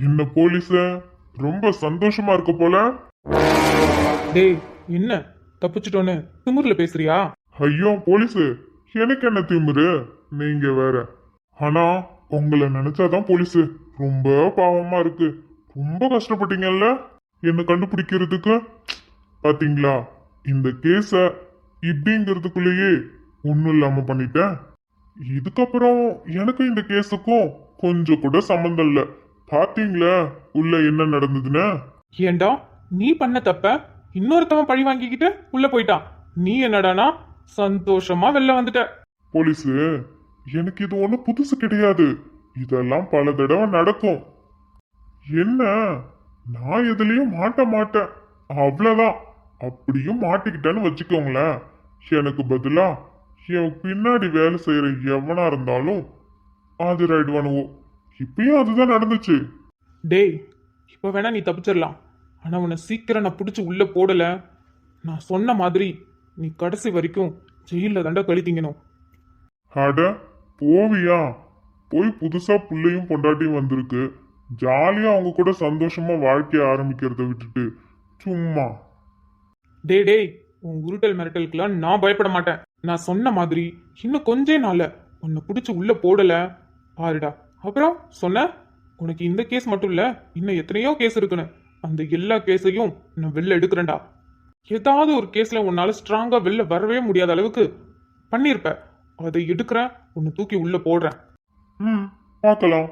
என்ன போலீஸ ரொம்ப சந்தோஷமா இருக்க போல. டேய் என்ன தப்பிச்சிட்டோன்னு திமிர்ல பேசுறியா? ஐயோ போலீஸு, எனக்கு என்ன திமிரு, நீங்க வேற. ஆனா உங்களை நினைச்சாதான் போலீஸு ரொம்ப பாவமா இருக்கு. ரொம்ப கஷ்டப்பட்டீங்கல்ல என்ன கண்டுபிடிக்கிறதுக்கு. பாத்தீங்களா, இந்த கேஸ இப்படிங்கிறதுக்குள்ளேயே ஒன்றும் இல்லாம பண்ணிட்டேன். இதுக்கப்புறம் எனக்கு இந்த கேஸுக்கும் கொஞ்சம் கூட சம்மந்தம் இல்ல. பாத்தீங்களா உள்ள என்ன நடந்ததுன்னு. ஏண்டா நீ பண்ண தப்ப இன்னொருத்தவன் பழி வாங்கிக்கிட்டு உள்ள போயிட்டான். நீ என்னடானா சந்தோஷமா வெளில வந்துட்ட. போலீஸு, எனக்கு இது ஒன்றும் புதுசு கிடையாது. இதெல்லாம் பல தடவை நடக்கும். என்ன, நான் எதுலயும் மாட்ட மாட்டேன், அவ்வளவுதான். அப்படியும் மாட்டிக்கிட்டேன்னு வச்சுக்கோங்களேன், எனக்கு பதிலா என் பின்னாடி வேலை செய்யற எவனா இருந்தாலும் அது ரைட் பண்ணுவோம். இப்பயும் அதுதான் நடந்துச்சு. டேய் இப்ப வேணா நீ தப்பிச்சிடலாம். ஆனா உன்னை சீக்கிரம் நான் பிடிச்சி உள்ள போடல, நான் சொன்ன மாதிரி நீ கடைசி வரைக்கும் ஜெயில தண்டை கழித்தீங்கணும். அட போவியா, போய் புதுசா புள்ளையும் பொண்டாட்டியும் வந்திருக்கு, ஜாலியா அவங்க கூட சந்தோஷமா வாழ்க்கைய ஆரம்பிக்கிறத விட்டுட்டு சும்மா. டேய் டேய் உன் உருட்டல் மிரட்டலுக்குலாம் நான் பயப்பட மாட்டேன். நான் சொன்ன மாதிரி இன்னும் கொஞ்ச நாள்ல உன்னை பிடிச்சி உள்ள போடல பாருடா. அப்புறம் சொன்ன உனக்கு இந்த கேஸ் மட்டும் இல்ல, இன்னும் எத்தனையோ கேஸ் இருக்குன்னு. அந்த எல்லா கேஸையும் நான் வெளில எடுக்கிறேன்டா. ஏதாவது ஒரு கேஸ்ல உன்னால ஸ்ட்ராங்கா வெளில வரவே முடியாத அளவுக்கு பண்ணியிருப்ப, அதை எடுக்கிறேன், உன்னை தூக்கி உள்ள போடுறேன். பார்க்கலாம்,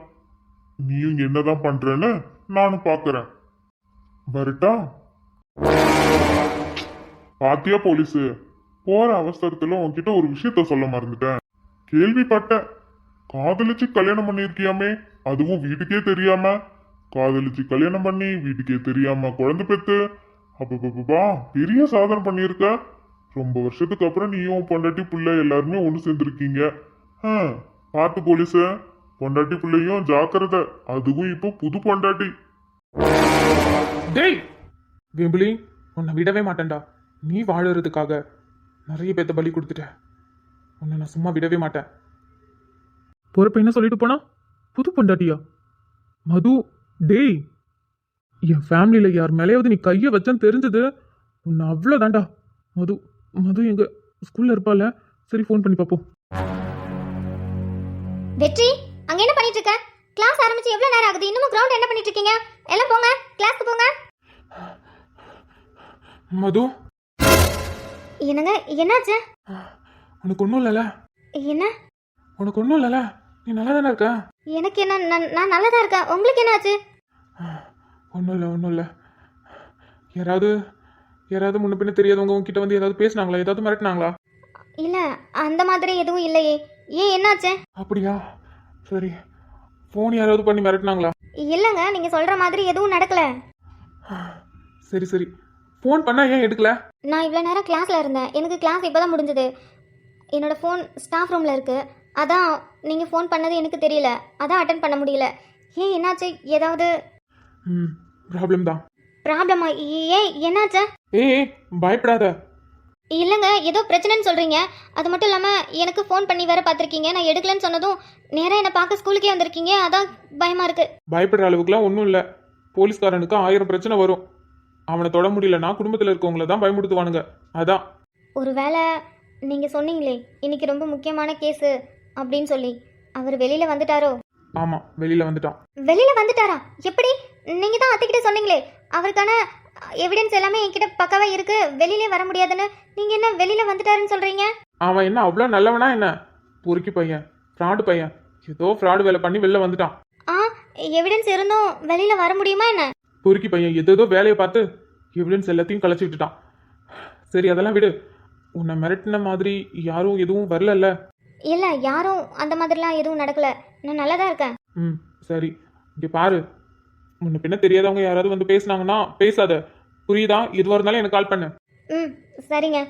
நீயும் என்னதான் பண்றேன்னு நானும் பாக்குறேன். வரட்டா? பாத்தியா போலீஸு, போற அவசரத்துல உன்கிட்ட ஒரு விஷயத்த சொல்ல மறந்துட்டேன். கேள்விப்பட்டேன், காதலிச்சு கல்யாணம் பண்ணிருக்கியாமே, அதுவும் வீட்டுக்கே தெரியாம. காதலிச்சு கல்யாணம் பண்ணி வீட்டுக்கே தெரியாம குழந்தை பெத்து, அப்பப்பா பெரிய சாதனை பண்ணியிருக்க. ரொம்ப வருஷத்துக்கு அப்புறம் நீயும் பொண்டாட்டி புள்ள எல்லாருமே ஒண்ணு சேர்ந்துருக்கீங்க. பார்த்து போலீஸ, பொண்டாட்டி பிள்ளையும் ஜாக்கிரதை, அதுவும் இப்போ புது பொண்டாட்டி. டேய் வெம்பிளி, உன்னை விடவே மாட்டேன்டா. நீ வாழறதுக்காக நிறைய பேத்த பலி கொடுத்துட்ட. உன்னை நான் சும்மா விடவே மாட்டேன். பொறுப்ப என்ன சொல்லிட்டு போனா, புது பொண்டாட்டியா? மது, டேய் என் ஃபேமிலியில யார் மேலேயாவது நீ கையை வச்சான்னு தெரிஞ்சது உன்னை அவ்வளோதான்டா. மது, மது எங்க ஸ்கூல்ல இருப்பால, சரி ஃபோன் பண்ணி பார்ப்போம். வெற்றி, அங்க என்ன பண்ணிட்டு இருக்க? கிளாஸ் ஆரம்பிச்சு எவ்வளவு நேரம் ஆகுது? இன்னும் கிரவுண்ட் என்ன பண்ணிட்டு இருக்கீங்க? எல்லாம் போங்க, கிளாஸ்க்கு போங்க. மது, என்னங்க, என்னாச்சு? உனக்கு ஒன்றும் இல்லைல்ல? என்ன? உனக்கு ஒன்றும் இல்லைல்ல? நீ நல்லா தானே இருக்க? எனக்கு என்ன, நான் நல்லா தான் இருக்கேன். உங்களுக்கு என்னாச்சு? ஒன்றும் இல்லை, ஒன்றும் இல்லை. யாராவது முன்ன பின்ன தெரியாதவங்க உங்ககிட்ட வந்து ஏதாவது பேசினாங்களா, ஏதாவது மிரட்டினாங்களா? இல்ல, அந்த மாதிரி எதுவும் இல்லையே. ஏன், என்னாச்சு? அப்படியா, சரி. ஃபோன் யாராவது பண்ணி மிரட்டினாங்களா? இல்லைங்க, நீங்க சொல்ற மாதிரி எதுவும் நடக்கல. சரி சரி, ஃபோன் பண்ணா ஏன் எடுக்கல? நான் இவ்வளோ நேரம் கிளாஸ்ல இருந்தேன். எனக்கு கிளாஸ் இப்போதான் முடிஞ்சது. என்னோட ஃபோன் ஸ்டாஃப் ரூம்ல இருக்கு. அதான் நீங்க ஃபோன் பண்ணது எனக்கு தெரியல, அதான் அட்டன் பண்ண முடியல. ஏன், என்னாச்சு? ஏதாவது ப்ராப்ளம் தான். ப்ராப்ளமா? ஏன், என்னாச்சு? ஏய் பயப்படாத. இல்லைங்க, ஏதோ பிரச்சனைன்னு சொல்கிறீங்க. அது மட்டும் இல்லாமல் எனக்கு ஃபோன் பண்ணி வேற பார்த்துருக்கீங்க. நான் எடுக்கலன்னு சொன்னதும் நேராக என்னை பார்க்க ஸ்கூலுக்கே வந்திருக்கீங்க. அதான் பயமாக இருக்குது. பயப்படுற அளவுக்குலாம் ஒன்றும் இல்லை. போலீஸ்காரனுக்கு 1000 பிரச்சனை வரும். அவனை தொட முடியலன்னா குடும்பத்தில் இருக்கவங்கள தான் பயமுடுத்துவானுங்க. அதான். ஒரு வேளை நீங்கள் சொன்னீங்களே இன்னைக்கு ரொம்ப முக்கியமான கேஸு அப்படின்னு சொல்லி, அவர் வெளியில் வந்துட்டாரோ? ஆமாம், வெளியில் வந்துட்டான். வெளியில் வந்துட்டாரா? எப்படி? நீங்கள் தான் அத்தைக்கிட்ட சொன்னீங்களே அவருக்கான எவிடன்ஸ் எல்லாமே என்கிட்ட பக்காவாக இருக்குது, வெளியிலே வர முடியாதுன்னு. நீங்கள் என்ன வெளியில் வந்துட்டாருன்னு சொல்கிறீங்க? அவன் என்ன அவ்வளோ நல்லவனா என்ன? பொறுக்கி பையன், ஃப்ராடு பையன். ஏதோ ஃப்ராடு வேலை பண்ணி வெளில வந்துட்டான். எவிடன்ஸ் இருந்தும் வெளியில் வர முடியுமா என்ன? பொறுக்கி பையன் ஏதோ வேலையை பார்த்து எவிடன்ஸ் எல்லாத்தையும் கலைச்சி விட்டுட்டான். சரி அதெல்லாம் விடு. உன்னை மிரட்டின மாதிரி யாரும் எதுவும் வரலல்ல? இல்லை, யாரும் அந்த மாதிரிலாம் எதுவும் நடக்கலை. நான் நல்லா தான் இருக்கேன். சரி. இங்கே பாரு, முன்ன பின்ன தெரியாதவங்க யாராவது வந்து பேசுனாங்கன்னா பேசாத, புரியுதா? எதுவாக இருந்தாலும் எனக்கு கால் பண்ணு. சரிங்க.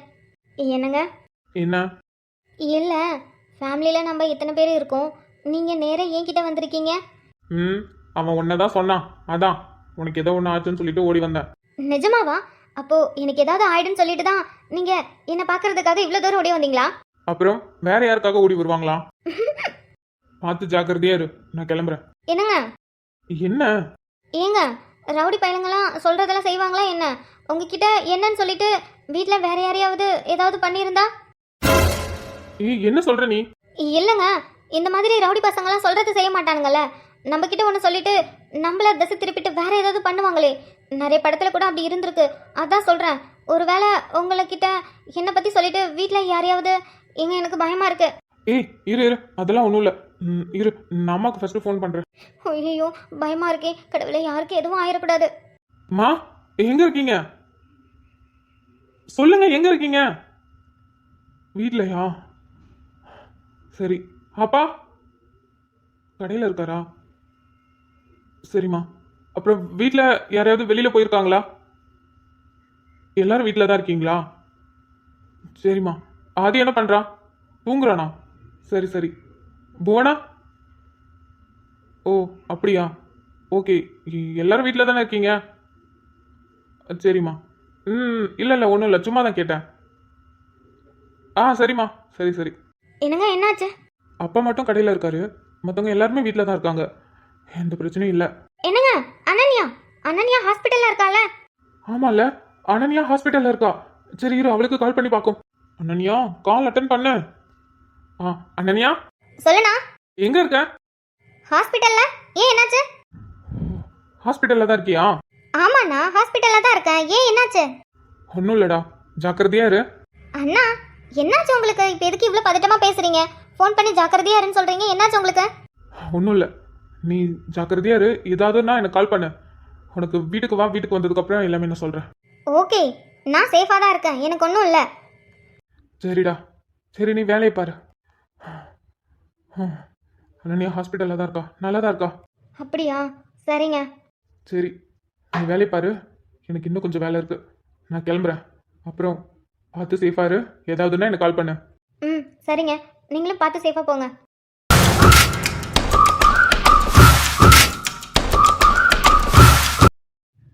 என்னங்க? என்ன? இல்லை, ஃபேமிலியில் நம்ம இத்தனை பேர் இருக்கோம், நீங்கள் நேராக என்கிட்ட வந்திருக்கீங்க. அவன் ஒன்றை தான் சொன்னான், அதான் உனக்கு ஏதோ ஒன்று ஆச்சுன்னு சொல்லிட்டு ஓடி வந்தேன். நிஜமாவா? அப்போது எனக்கு ஏதாவது ஆயிடுன்னு சொல்லிட்டு தான் நீங்கள் என்னை பார்க்கறதுக்காக இவ்வளோ தூரம் ஓடி வந்தீங்களா? அப்புறம் வேற யாருக்காக ஓடி வருவாங்களா? பார்த்து ஜாக்கிரதையா இரு, நான் கிளம்புறேன். என்னங்க? என்ன? ஏங்க ரவுடி பையலுங்கெல்லாம் சொல்றதெல்லாம் செய்வாங்களா என்ன? உங்ககிட்ட என்னன்னு சொல்லிட்டு வீட்டில் வேற யாரையாவது ஏதாவது பண்ணியிருந்தா? ஏய் என்ன சொல்ற நீ? இல்லைங்க, இந்த மாதிரி ரவுடி பசங்களாம் சொல்றது செய்ய மாட்டானுங்கல்ல. நம்ம கிட்ட ஒன்று சொல்லிட்டு நம்மள திசை திருப்பிட்டு வேற ஏதாவது பண்ணுவாங்களே. நிறைய படத்துல கூட அப்படி இருந்திருக்கு. அதான் சொல்றேன், ஒருவேளை உங்ககிட்ட என்னை பத்தி சொல்லிட்டு வீட்டில் யாரையாவது எங்க எனக்கு பயமா இருக்கு. ஏய் இரு இரு, அதெல்லாம் ஒன்றும் இல்லை. இரு, நான் அம்மாவுக்கு ஃபர்ஸ்ட் ஃபோன் பண்ணுறேன். ஐயோ பயமா இருக்கே, கடவுளே யாருக்கு எதுவும் ஆயிடக்கூடாது. மா எங்க இருக்கீங்க? சொல்லுங்க, எங்க இருக்கீங்க? வீட்லயா? சரி. அப்பா கடையில் இருக்காரா? சரிம்மா. அப்புறம் வீட்டில் யாரையாவது வெளியில் போயிருக்காங்களா? எல்லாரும் வீட்டில் தான் இருக்கீங்களா? சரிம்மா. ஆதி என்ன பண்ணுறா? தூங்குறானா? சரி சரி. புவனா? ஓ அப்படியா? ஓகே. எல்லாரும் வீட்டில் தானே இருக்கீங்க? சரிம்மா. இல்லை இல்லை, ஒன்றும் இல்லை, சும்மா தான் கேட்டேன். சரிம்மா. சரி சரி. என்னங்க என்னாச்சு? அப்பா மட்டும் கடையில் இருக்காரு, மற்றவங்க எல்லாருமே வீட்டில் தான் இருக்காங்க. எந்த பிரச்சனையும் இல்லை. என்னங்க அனன்யா? அனன்யா ஹாஸ்பிட்டல்ல இருக்கால? ஆமாம்ல, அனன்யா ஹாஸ்பிட்டலில் இருக்கா. சரி இரு, அவளுக்கு கால் பண்ணி பார்க்கும். அனன்யா கால் அட்டன் பண்ணு. அனன்யா சொல்லுண்ணா. எங்கே இருக்க? ஹாஸ்பிட்டல்ல. ஏன் என்னாச்சு? ஹாஸ்பிட்டலில் தான் இருக்கியா? ஆமாண்ணா ஹாஸ்பிட்டல்ல தான் இருக்கேன். ஏன் என்னாச்சு? ஒன்றும் இல்லைடா, ஜாக்கிரதையா இரு. அண்ணா என்னாச்சு உங்களுக்கு? இப்போ எதுக்கு இவ்வளோ பதட்டமா பேசுறீங்க? ஃபோன் பண்ணி ஜாக்கிரதையா இருன்னு சொல்றீங்க. என்னாச்சு உங்களுக்கு? ஒன்றும் இல்லை, நீ ஜாக்கிரதையா இரு. ஏதாவதுன்னா எனக்கு கால் பண்ணு. உனக்கு வீட்டுக்கு வா, வீட்டுக்கு வந்ததுக்கப்புறம் எல்லாமே நான் சொல்கிறேன். ஓகே, நான் சேஃபாக தான் இருக்கேன், எனக்கு ஒன்றும் இல்லை. சரிடா. சரி நீ வேலையை பாரு. அனன்யா ஹாஸ்பிட்டலில் தான் இருக்கா, நல்லா தான் இருக்கா. அப்படியா? சரிங்க. சரி நீ வேலையை பாரு, எனக்கு இன்னும் கொஞ்சம் வேலை இருக்குது. நான் கிளம்புறேன். அப்புறம் பார்த்து சேஃபாக இரு. ஏதாவதுன்னா எனக்கு கால் பண்ணு. சரிங்க, நீங்களும் பார்த்து சேஃபாக போங்க.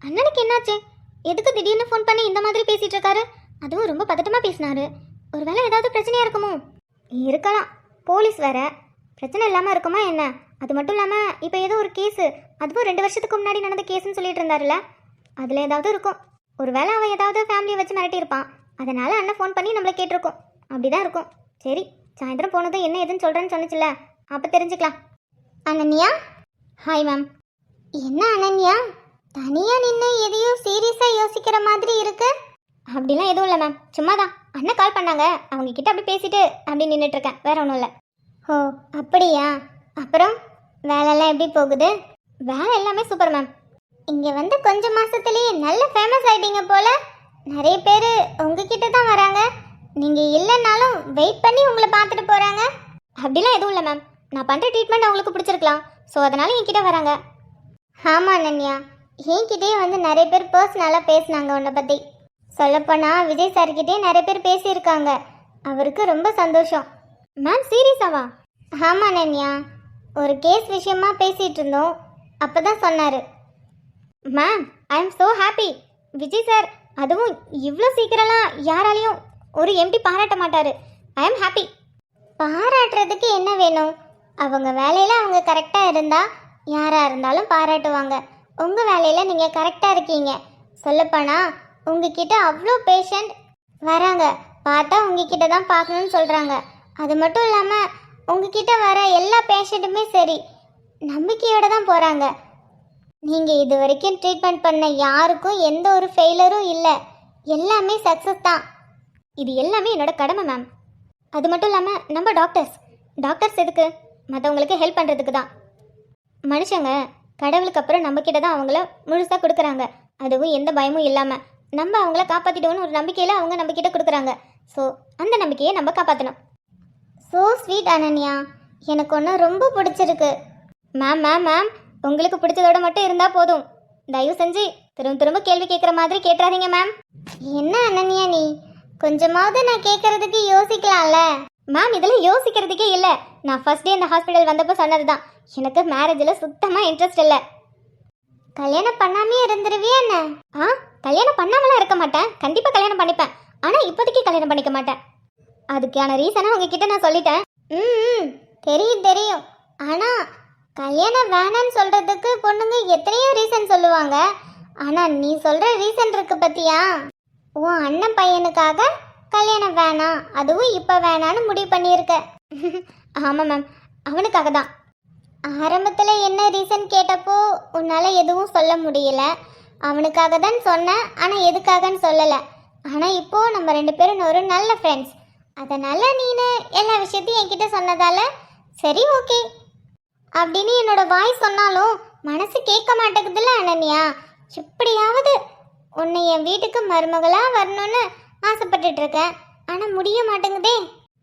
அண்ணனுக்கு என்னாச்சு? எதுக்கு திடீர்னு ஃபோன் பண்ணி இந்த மாதிரி பேசிட்டு இருக்காரு? அதுவும் ரொம்ப பதட்டமா பேசினாரு. ஒருவேளை ஏதாவது பிரச்சனையா இருக்குமோ? இருக்கலாம், போலீஸ் வேற. பிரச்சனை இல்லாமல் இருக்குமா என்ன? அது மட்டும் இல்லாமல் இப்போ ஏதோ ஒரு கேஸு, அதுவும் 2 வருஷத்துக்கு முன்னாடி நடந்த கேஸுன்னு சொல்லிட்டு இருந்தாருல்ல, அதில் ஏதாவது இருக்கும். ஒருவேளை அவன் ஏதாவது ஃபேமிலியை வச்சு மிரட்டியிருப்பான். அதனால அண்ணன் ஃபோன் பண்ணி நம்மளை கேட்டிருக்கோம். அப்படிதான் இருக்கும். சரி, சாயந்தரம் போனதும் என்ன எதுன்னு சொல்கிறேன்னு சொன்னிச்சுல, அப்போ தெரிஞ்சுக்கலாம். அனன்யா? Hi ma'am. என்ன அனன்யா தனியாக நின்று எதையோ சீரியஸாக யோசிக்கிற மாதிரி இருக்கு? அப்படிலாம் எதுவும் இல்லை மேம், சும்மா தான். அண்ணன் கால் பண்ணாங்க, அவங்க கிட்ட அப்படி பேசிட்டு அப்படி நின்றுட்டு இருக்கேன், வேற ஒன்றும் இல்லை. ஓ அப்படியா? அப்புறம் வேலையெல்லாம் எப்படி போகுது? வேலை எல்லாமே சூப்பர் மேம். இங்கே வந்து கொஞ்சம் மாதத்துலேயே நல்ல ஃபேமஸ் ஆகிட்டீங்க போல. நிறைய பேர் உங்ககிட்ட தான் வராங்க. நீங்கள் இல்லைன்னாலும் வெயிட் பண்ணி உங்களை பார்த்துட்டு போகிறாங்க. அப்படிலாம் எதுவும் இல்லை மேம், நான் பண்ணுற ட்ரீட்மெண்ட் அவங்களுக்கு பிடிச்சிருக்கலாம், ஸோ அதனால என்கிட்ட வராங்க. ஆமாம் அனன்யா, என்கிட்டே வந்து நிறைய பேர் பர்சனலாக பேசினாங்க உன்னை பற்றி. சொல்லப்போனால் விஜய் சார்கிட்டே நிறைய பேர் பேசியிருக்காங்க. அவருக்கு ரொம்ப சந்தோஷம். மேம் சீரியஸாவா? ஆமாம் அனன்யா, ஒரு கேஸ் விஷயமா பேசிகிட்டு இருந்தோம், அப்போ தான் சொன்னார். Ma'am I am so happy. Vijay sir அதுவும் இவ்வளோ சீக்கிரம்லாம் யாராலையும் ஒரு எம்பி பாராட்ட மாட்டார். I am happy. பாராட்டுறதுக்கு என்ன வேணும்? அவங்க வேலையில் அவங்க கரெக்டாக இருந்தால் யாராக இருந்தாலும் பாராட்டுவாங்க. உங்கள் வேலையில் நீங்கள் கரெக்டாக இருக்கீங்க. சொல்லப்போனால் உங்ககிட்ட அவ்வளோ பேஷண்ட் வராங்க, பார்த்தா உங்ககிட்ட தான் பார்க்கணுன்னு சொல்கிறாங்க. அது மட்டும் இல்லாமல் உங்ககிட்ட வர எல்லா பேஷண்ட்டுமே சரி நம்பிக்கையோடு தான் போகிறாங்க. நீங்கள் இது வரைக்கும் ட்ரீட்மெண்ட் பண்ண யாருக்கும் எந்த ஒரு ஃபெயிலரும் இல்லை, எல்லாமே சக்ஸஸ் தான். இது எல்லாமே என்னோட கடமை மேம். அது மட்டும் இல்லாமல் நம்ம டாக்டர்ஸ் எதுக்கு? மற்றவங்களுக்கு ஹெல்ப் பண்ணுறதுக்கு தான். மனுஷங்க கடவுளுக்கு அப்புறம் நம்மக்கிட்ட தான் அவங்கள முழுசாக கொடுக்குறாங்க. அதுவும் எந்த பயமும் இல்லாமல் நம்ம அவங்கள காப்பாற்றிடுவோன்னு ஒரு நம்பிக்கையில் அவங்க நம்மக்கிட்ட கொடுக்குறாங்க. ஸோ அந்த நம்பிக்கையை நம்ம காப்பாற்றணும். ஸோ ஸ்வீட் அனன்யா, எனக்கு ஒன்று ரொம்ப பிடிச்சிருக்கு. மேம் உங்களுக்கு பிடிச்சதோட மட்டும் இருந்தால் போதும். தயவு செஞ்சு திரும்ப கேள்வி கேட்குற மாதிரி கேட்டுறாதீங்க மேம். என்ன அனன்யா நீ கொஞ்சமாவது நான் கேட்குறதுக்கு யோசிக்கலாம்ல? மேம் இதில் யோசிக்கிறதுக்கே இல்லை. நான் ஃபர்ஸ்ட் டே இந்த ஹாஸ்பிட்டல் வந்தப்போ சொன்னது தான், எனக்கு மேரேஜில் சுத்தமாக இன்ட்ரெஸ்ட் இல்லை. கல்யாணம் பண்ணாமே இருந்துருவியா என்ன? கல்யாணம் பண்ணாமலாம் இருக்க மாட்டேன், கண்டிப்பாக கல்யாணம் பண்ணிப்பேன். ஆனால் இப்போதைக்கு கல்யாணம் பண்ணிக்க மாட்டேன். அதுக்கான ரீசனை உங்ககிட்ட நான் சொல்லிட்டேன். தெரியும். ஆனால் கல்யாணம் வேணான்னு சொல்றதுக்கு பொண்ணுங்க எத்தனையோ ரீசன் சொல்லுவாங்க. ஆனா நீ சொல்ற ரீசன் இருக்கு பத்தியா? உன் அண்ணன் பையனுக்காக கல்யாணம் வேணாம், அதுவும் இப்ப வேணான்னு முடிவு பண்ணியிருக்க. ஆமா மேம், அவனுக்காக தான். ஆரம்பத்துல என்ன ரீசன் கேட்டப்போ உன்னால எதுவும் சொல்ல முடியல. அவனுக்காக தான் சொன்னேன், ஆனா எதுக்காகன்னு சொல்லல. ஆனா இப்போ நம்ம 2 பேரும் ஒரு நல்ல ஃப்ரெண்ட்ஸ், அதனால நீனு எல்லா விஷயத்தையும் என்கிட்ட சொன்னதால சரி ஓகே அப்படின்னு என்னோட வாய் சொன்னாலும் மனசு கேட்க மாட்டேங்குதுல்ல அனன்யா. எப்படியாவது உன்னை என் வீட்டுக்கு மருமகளா வரணும்னு ஆசைப்பட்டுட்டு இருக்கேன், ஆனா முடிய மாட்டேங்குதே.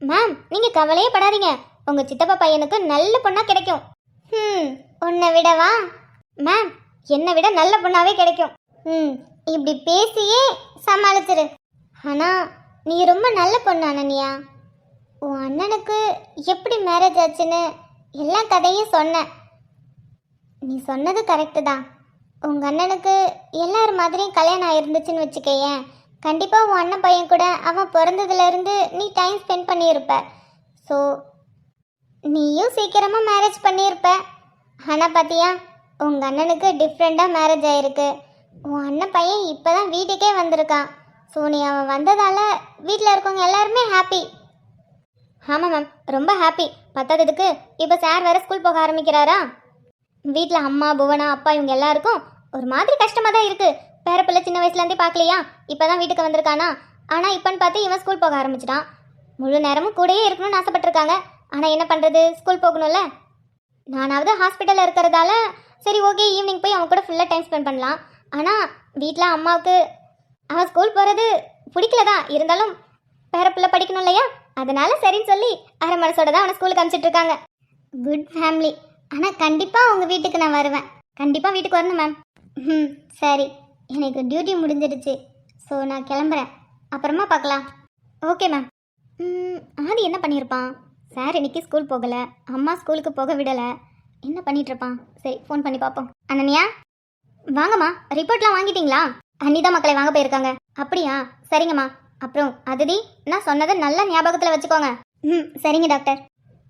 மேம் நீங்க கவலையே படாதீங்க, உங்க சித்தப்பா பையனுக்கு நல்ல பொண்ணா கிடைக்கும். உன்னை விடவா? மேம் என்னை விட நல்ல பொண்ணாவே கிடைக்கும். இப்படி பேசியே சமாளிச்சிரு. ஆனா நீ ரொம்ப நல்ல பொண்ணு அனன்யா. உன் அண்ணனுக்கு எப்படி மேரேஜ் ஆச்சுன்னு எல்லா கதையும் சொன்ன. நீ சொன்னது கரெக்டு தான். உங்கள் அண்ணனுக்கு எல்லார் மாதிரியும் கல்யாணம் ஆயிருந்துச்சுன்னு வச்சுக்கேன், கண்டிப்பாக உன் அண்ணன் பையன் கூட அவன் பிறந்ததுலேருந்து நீ டைம் ஸ்பெண்ட் பண்ணியிருப்ப. ஸோ நீயும் சீக்கிரமாக மேரேஜ் பண்ணியிருப்ப. ஆனால் பார்த்தியா, உங்கள் அண்ணனுக்கு டிஃப்ரெண்ட்டாக மேரேஜ் ஆகிருக்கு. உன் அண்ணன் பையன் இப்போ தான் வீட்டுக்கே வந்திருக்கான். ஸோ நீ அவன் வந்ததால் வீட்டில் இருக்கவங்க எல்லாருமே ஹாப்பி. ஆமாம் மேம், ரொம்ப ஹாப்பி. பத்தாததுக்கு இப்போ சார் வேறு ஸ்கூல் போக ஆரம்பிக்கிறாரா. வீட்டில் அம்மா புவனா அப்பா இவங்க எல்லாருக்கும் ஒரு மாதிரி கஷ்டமாக தான் இருக்குது. பேரப்பிள்ளை சின்ன வயசுலேருந்தே பார்க்கலையா, இப்போ தான் வீட்டுக்கு வந்திருக்கானா. ஆனால் இப்போன்னு பார்த்து இவன் ஸ்கூல் போக ஆரம்பிச்சிட்டான். முழு நேரமும் கூடயே இருக்கணும்னு ஆசைப்பட்டிருக்காங்க. ஆனால் என்ன பண்ணுறது, ஸ்கூல் போகணும்ல. நானாவது ஹாஸ்பிட்டலில் இருக்கிறதால சரி ஓகே ஈவினிங் போய் அவன் கூட ஃபுல்லாக டைம் ஸ்பெண்ட் பண்ணலாம். ஆனால் வீட்டில் அம்மாவுக்கு அவன் ஸ்கூல் போகிறது பிடிக்கல தான், இருந்தாலும் பேரப்பிள்ளை படிக்கணும் இல்லையா, அதனால சரின்னு சொல்லி அரை மனசோட தான் அவனை ஸ்கூலுக்கு அனுப்பிச்சிட்ருக்காங்க. Good family. ஆனால் கண்டிப்பாக உங்கள் வீட்டுக்கு நான் வருவேன். கண்டிப்பாக வீட்டுக்கு வரணும் மேம். சரி, எனக்கு டியூட்டி முடிஞ்சிடுச்சு. ஸோ நான் கிளம்புறேன், அப்புறமா பார்க்கலாம். Okay ma'am. ஆதி என்ன பண்ணியிருப்பான்? சார் இன்னைக்கு ஸ்கூல் போகலை, அம்மா ஸ்கூலுக்கு போக விடலை. என்ன பண்ணிட்டு இருப்பான்? சரி ஃபோன் பண்ணி பார்ப்போம். அனன்யா வாங்கம்மா, ரிப்போர்ட்லாம் வாங்கிட்டீங்களா? அன்னிதா மக்களை வாங்க போயிருக்காங்க. அப்படியா, சரிங்கம்மா. அப்புறம் அதிதி, நான் சொன்னதை நல்லா ஞாபகத்தில் வச்சுக்கோங்க. சரிங்க டாக்டர்.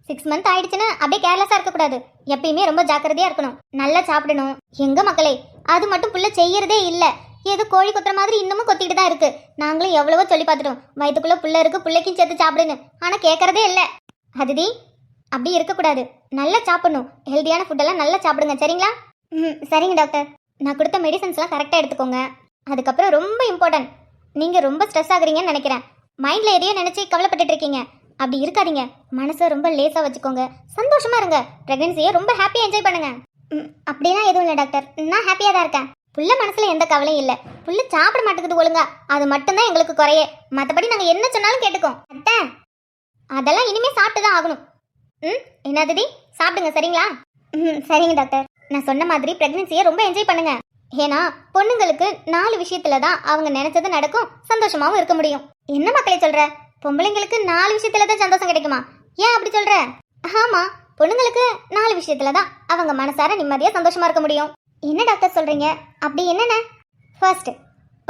6 மந்த் ஆயிடுச்சுன்னு அப்படியே கேர்லெஸ்ஸாக இருக்கக்கூடாது. எப்பயுமே ரொம்ப ஜாக்கிரதையாக இருக்கணும். நல்லா சாப்பிடணும். எங்க மக்களே, அது மட்டும் புள்ள செய்யறதே இல்லை. ஏதோ கோழி கொத்துற மாதிரி இன்னமும் கொத்திட்டு தான் இருக்கு. நாங்களும் எவ்வளவோ சொல்லி பார்த்துட்டோம், வயிற்றுக்குள்ளே புள்ள இருக்கு, பிள்ளைக்கும் சேர்த்து சாப்பிடுன்னு. ஆனால் கேட்கறதே இல்லை. அதிதி அப்படி இருக்கக்கூடாது, நல்லா சாப்பிடணும். ஹெல்த்தியான ஃபுட்டெல்லாம் நல்லா சாப்பிடுங்க, சரிங்களா? சரிங்க டாக்டர். நான் கொடுத்த மெடிசன்ஸ்லாம் கரெக்டாக எடுத்துக்கோங்க. அதுக்கப்புறம் ரொம்ப இம்பார்ட்டன்ட், நீங்கள் ரொம்ப ஸ்ட்ரெஸ் ஆகுறீங்கன்னு நினைக்கிறேன். மைண்டில் எதையோ நினச்சி கவலைப்பட்டுட்டு இருக்கீங்க. அப்படி இருக்காதீங்க, மனசை ரொம்ப லேசாக வச்சுக்கோங்க. சந்தோஷமா இருங்க. ப்ரெக்னன்சியை ரொம்ப ஹாப்பியாக என்ஜாய் பண்ணுங்க. அப்படிலாம் எதுவும் இல்லை டாக்டர், நான் ஹாப்பியாக தான் இருக்கேன். புள்ள மனசுல எந்த கவலையும் இல்லை. புள்ள சாப்பிட மாட்டேங்குது ஒழுங்கா, அது மட்டும்தான் எங்களுக்கு குறையே. மற்றபடி நாங்கள் என்ன சொன்னாலும் கேட்டுக்கோம். அத்தை அதெல்லாம் இனிமேல் சாப்பிட்டு தான் ஆகணும். என்ன திதி, சாப்பிடுங்க சரிங்களா? சரிங்க டாக்டர். நான் சொன்ன மாதிரி ப்ரெக்னன்சியை ரொம்ப என்ஜாய் பண்ணுங்க. ஏன்னா பொண்ணுங்களுக்கு 4 விஷயத்துல தான் அவங்க நினைச்சது நடக்கும், சந்தோஷமாவும் இருக்க முடியும். என்ன மக்களே சொல்ற, பொம்பளைங்களுக்கு 4 விஷயத்துல தான் சந்தோஷம் கிடைக்குமா? ஏன் அப்படி சொல்ற? ஆமா, பொண்ணுங்களுக்கு 4 விஷயத்துல தான் அவங்க மனசார நிம்மதியா சந்தோஷமா இருக்க முடியும். என்ன டாக்டர் சொல்றீங்க? அப்படி என்னென்ன? ஃபர்ஸ்ட்,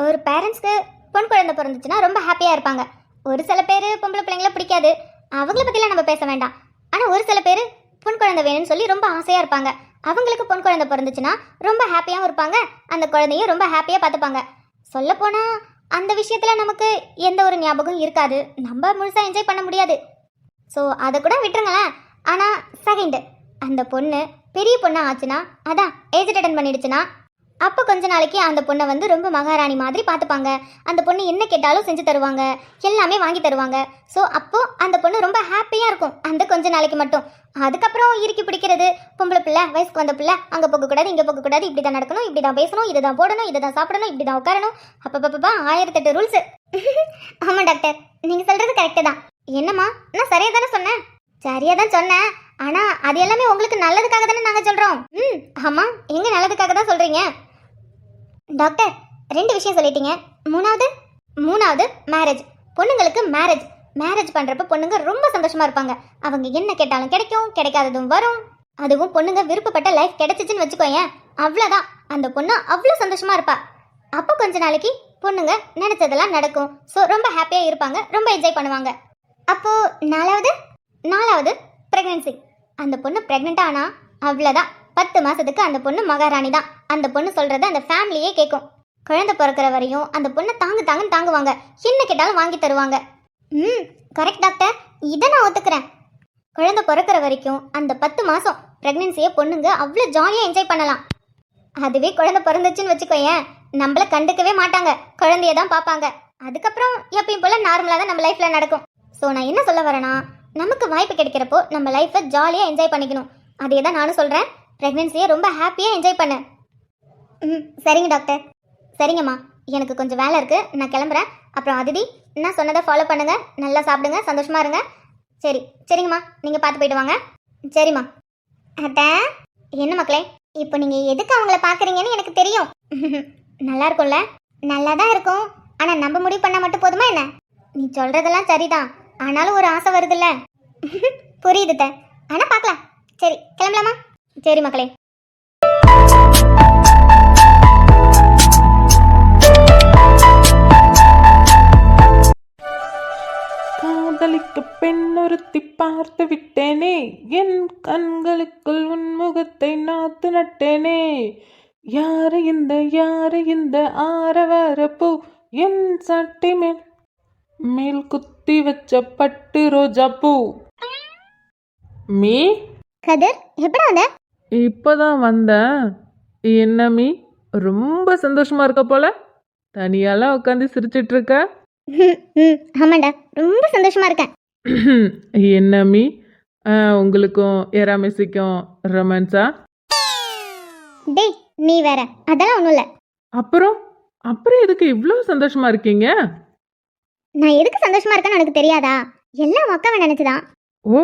ஒரு பேரண்ட்ஸ்க்கு பொன் குழந்தை பிறந்துச்சுன்னா ரொம்ப ஹாப்பியா இருப்பாங்க. ஒரு சில பேர் பொம்பளை பிள்ளைங்கள பிடிக்காது, அவங்கள பத்திலாம் நம்ம பேச வேண்டாம். ஆனா ஒரு சில பேர் பொன் குழந்தை வேணும்னு சொல்லி ரொம்ப ஆசையா இருப்பாங்க. அவங்களுக்கு பொன் குழந்தை பிறந்துச்சுன்னா ரொம்ப ஹாப்பியாகவும் இருப்பாங்க, அந்த குழந்தையும் ரொம்ப ஹாப்பியாக பார்த்துப்பாங்க. சொல்லப்போனால் அந்த விஷயத்தில் நமக்கு எந்த ஒரு ஞாபகம் இருக்காது, நம்ம முழுசாக என்ஜாய் பண்ண முடியாது. ஸோ அதை கூட விட்டுருங்களேன். ஆனால் செகண்டு, அந்த பொண்ணு பெரிய பொண்ணாக ஆச்சுன்னா, அதான் ஏஜ் அட்டன் பண்ணிடுச்சுன்னா, அப்போ கொஞ்ச நாளைக்கு அந்த பொண்ணை வந்து ரொம்ப மகாராணி மாதிரி பார்த்துப்பாங்க. அந்த பொண்ணு என்ன கேட்டாலும் செஞ்சு தருவாங்க, எல்லாமே வாங்கி தருவாங்க. ஸோ அப்போது அந்த பொண்ணு ரொம்ப ஹாப்பியாக இருக்கும் அந்த கொஞ்ச நாளைக்கு மட்டும். அதுக்கப்புறம் இறுக்கி பிடிக்கிறது, பொம்பளை பிள்ளை வயசுக்கு வந்த பிள்ளை, அங்கே போகக்கூடாது இங்கே போகக்கூடாது, இப்படி தான் நடக்கணும், இப்படி தான் பேசணும், இதை தான் போடணும், இதை தான் சாப்பிடணும், இப்படி தான் உட்காரணும், அப்பப்பா 1008 ரூல்ஸு. ஆமாம் டாக்டர், நீங்கள் சொல்கிறது கரெக்டு தான். என்னம்மா, நான் சரியாக தானே சொன்னேன்? சரியாக தான் சொன்னேன், ஆனால் அது எல்லாமே உங்களுக்கு நல்லதுக்காக தானே நாங்கள் சொல்கிறோம். ஆமாம், எங்கே நல்லதுக்காக தான் சொல்கிறீங்க டாக்டர். 2 விஷயம் சொல்லிட்டீங்க. மூணாவது மேரேஜ். பொண்ணுங்களுக்கு மேரேஜ் பண்ணுறப்ப பொண்ணுங்க ரொம்ப சந்தோஷமாக இருப்பாங்க. அவங்க என்ன கேட்டாலும் கிடைக்கும், கிடைக்காததும் வரும். அதுவும் பொண்ணுங்க விருப்பப்பட்ட லைஃப் கிடைச்சிச்சுன்னு வச்சுக்கோயேன், அவ்வளோதான். அந்த பொண்ணு அவ்வளோ சந்தோஷமாக இருப்பா. அப்போ கொஞ்ச நாளைக்கு பொண்ணுங்க நினச்சதெல்லாம் நடக்கும். ஸோ ரொம்ப ஹாப்பியாக இருப்பாங்க, ரொம்ப என்ஜாய் பண்ணுவாங்க. அப்போது நாலாவது ப்ரெக்னென்சி. அந்த பொண்ணு ப்ரெக்னெண்ட்டாக ஆனால் அவ்வளோதான். 10 மாசத்துக்கு அந்த பொண்ணு மகாராணி தான். அந்த பொண்ணு சொல்றத அந்த ஃபேமிலியே கேட்கும். குழந்தை பிறக்கிற வரையும் அந்த பொண்ணை தாங்குன்னு தாங்குவாங்க. என்ன கேட்டாலும் வாங்கி தருவாங்க. கரெக்ட் டாக்டர், இதை நான் ஒத்துக்கிறேன். குழந்தை பிறக்கிற வரைக்கும் அந்த 10 மாசம் ப்ரெக்னென்சியை பொண்ணுங்க அவ்வளோ ஜாலியாக என்ஜாய் பண்ணலாம். அதுவே குழந்தை பிறந்துச்சுன்னு வச்சுக்கோயேன், நம்மள கண்டுக்கவே மாட்டாங்க, குழந்தைய தான் பார்ப்பாங்க. அதுக்கப்புறம் எப்பயும் போல நார்மலாக தான் நம்ம லைஃப்ல நடக்கும். ஸோ நான் என்ன சொல்ல வரேன்னா, நமக்கு வாய்ப்பு கிடைக்கிறப்போ நம்ம லைஃப்பை ஜாலியாக என்ஜாய் பண்ணிக்கணும். அதே தான் நானும் சொல்கிறேன். ப்ரெக்னென்சியை ரொம்ப ஹாப்பியாக என்ஜாய் பண்ணு. சரிங்க டாக்டர். சரிங்கம்மா, எனக்கு கொஞ்சம் வேலை இருக்குது, நான் கிளம்புறேன். அப்புறம் அதிதி, நான் சொன்னதை ஃபாலோ பண்ணுங்க, நல்லா சாப்பிடுங்க, சந்தோஷமா இருங்க. சரிங்கம்மா, நீங்கள் பார்த்து போயிட்டு வாங்க. சரிம்மா. அத்தை, என்ன மக்களே, இப்போ நீங்கள் எதுக்கு அவங்கள பார்க்குறீங்கன்னு எனக்கு தெரியும். நல்லா இருக்கும்ல? நல்லா தான் இருக்கும். ஆனால் நம்ம முடிவு பண்ணால் மட்டும் போதுமா என்ன? நீ சொல்கிறதெல்லாம் சரிதான், ஆனாலும் ஒரு ஆசை வருதுல்ல. புரியுது த, ஆனால் பார்க்கலாம். சரி, கிளம்பலாமா? சரி மக்களே. காதலிக்க பெண்ணொருத்தி பார்த்து விட்டேனே, என் கண்களுக்குள் உன் முகத்தை நாத்து நட்டேனே. யாரு இந்த ஆரவார பூ, என் சட்டை மேல் குத்தி வச்ச பட்டு ரோஜா பூ. மீ, கதிர், எப்படா வந்த? இப்பதான் வந்தேன். என்ன மீ, ரொம்ப சந்தோஷமா இருக்க போல, தனியாலாம் உட்காந்து சிரிச்சிட்டு இருக்க. ஆமாண்டா, ரொம்ப சந்தோஷமா இருக்கேன். என்ன மீ, உங்களுக்கும் எராமிசிக்கும் ரொமான்ஸா? டேய், நீ வேற, அதெல்லாம் ஒன்றும் இல்லை. அப்புறம் அப்புறம் எதுக்கு இவ்வளோ சந்தோஷமா இருக்கீங்க? நான் எதுக்கு சந்தோஷமா இருக்கேன்னு உனக்கு தெரியாதா? எல்லாம் உன் அக்காவை நினைச்சுதான். ஓ,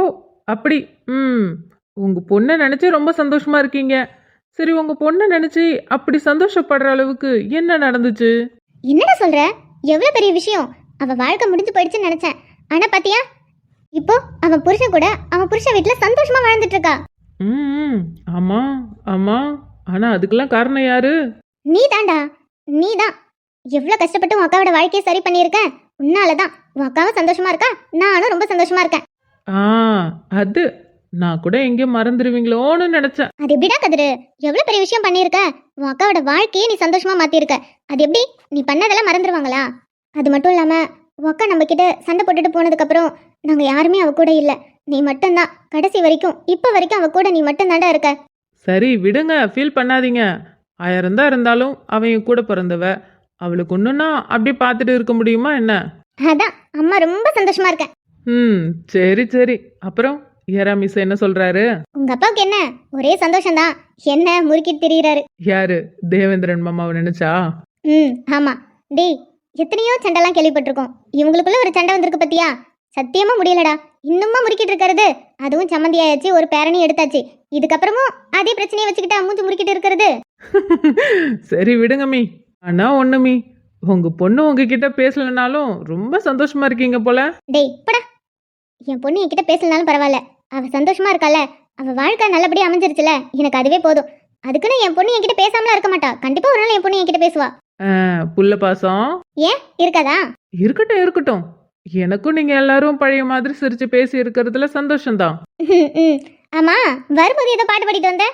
அப்படி. உங்க பொண்ணை நினைச்சு ரொம்ப சந்தோஷமா இருக்கீங்க. சரி, உங்க பொண்ணை நினைச்சு அப்படி சந்தோஷப்படுற அளவுக்கு என்ன நடந்துச்சு? என்னடா சொல்ற? எவ்வளவு பெரிய விஷயம். அவ வாழ்க்கை முடிஞ்சு போயிடுச்சுன்னு நினைச்சேன். ஆனா பாத்தியா, இப்போ அவன் புருஷன் கூட அவன் புருஷன் வீட்டுல சந்தோஷமா வாழ்ந்துட்டு இருக்கா. ஆமா ஆமா. ஆனா அதுக்கெல்லாம் காரணம் யாரு? நீ தான்டா, நீ தான். எவ்வளவு கஷ்டப்பட்டு உன் அக்காவோட வாழ்க்கையை சரி பண்ணியிருக்க. உன்னாலதான் உன் அக்காவும் சந்தோஷமா இருக்கா, நானும் ரொம்ப சந்தோஷமா இருக்கேன். அது நான் கூட எங்கேயும் மறந்துடுவீங்களோன்னு நினைச்சேன். அது எப்படிடா கதிரு, எவ்வளவு பெரிய விஷயம் பண்ணியிருக்க. உன் அக்காவோட வாழ்க்கையை நீ சந்தோஷமா மாத்திருக்க. அது எப்படி? நீ பண்ணதெல்லாம் மறந்துடுவாங்களா? அது மட்டும் இல்லாம உன் அக்கா நம்ம கிட்ட சண்டை போட்டுட்டு போனதுக்கு அப்புறம் நாங்க யாருமே அவ கூட இல்ல. நீ மட்டும்தான் கடைசி வரைக்கும், இப்ப வரைக்கும் அவ கூட நீ மட்டும் தாண்டா இருக்க. சரி விடுங்க, ஃபீல் பண்ணாதீங்க. 1000 தான் இருந்தாலும் அவன் என் கூட பிறந்தவ. அவளுக்கு ஒண்ணுன்னா அப்படியே பார்த்துட்டு இருக்க முடியுமா என்ன? அதான் அம்மா ரொம்ப சந்தோஷமா இருக்கேன். சரி சரி. அப்புறம் யாரா மிஸ் என்ன சொல்றாரு? உங்க அப்பாவுக்கு என்ன, ஒரே சந்தோஷம்தான். என்ன முறுக்கிட்டு திரியிறாரு. யாரு? தேவேந்திரன் மாமாவை நினைச்சா? ஆமா. டேய், எத்தனையோ சண்டைலாம் கேள்விப்பட்டிருக்கோம். இவங்களுக்குள்ள ஒரு சண்டை வந்திருக்கு பத்தியா? சத்தியமா முடியலடா. இன்னுமா முறுக்கிட்டு இருக்கிறது. அதுவும் சம்மந்தி ஆயாச்சு, ஒரு பேரணி எடுத்தாச்சு. இதுக்கப்புறமும் அதே பிரச்சனையை வச்சுக்கிட்டு மூஞ்சி முறுக்கிட்டு இருக்கிறது. சரி விடுங்க மீ. ஆனா ஒண்ணு மீ, உங்க பொண்ணு உங்ககிட்ட பேசலனாலும் ரொம்ப சந்தோஷமா இருக்கீங்க போல. டேய் படா, என் பொண்ணு என்கிட்ட பேசலனாலும் பரவாயில்ல, அவ சந்தோஷமா இருக்கால. அவ வாழ்க்கை நல்லபடியா அமைஞ்சிருச்சுல, எனக்கு அதுவே போதும். அதுக்குன்னு என் பொண்ணு என்கிட்ட பேசாமலாம் இருக்க மாட்டா. கண்டிப்பா ஒரு நாள் என் பொண்ணு என்கிட்ட பேசுவா. புள்ள பாசம் ஏன் இருக்காதா? இருக்கட்டும் இருக்கட்டும். எனக்கும் நீங்க எல்லாரும் பழைய மாதிரி சிரிச்சு பேசி இருக்கிறதுல சந்தோஷம்தான். ஆமா, வரும்போது ஏதோ பாட்டு பாடிட்டு வந்த.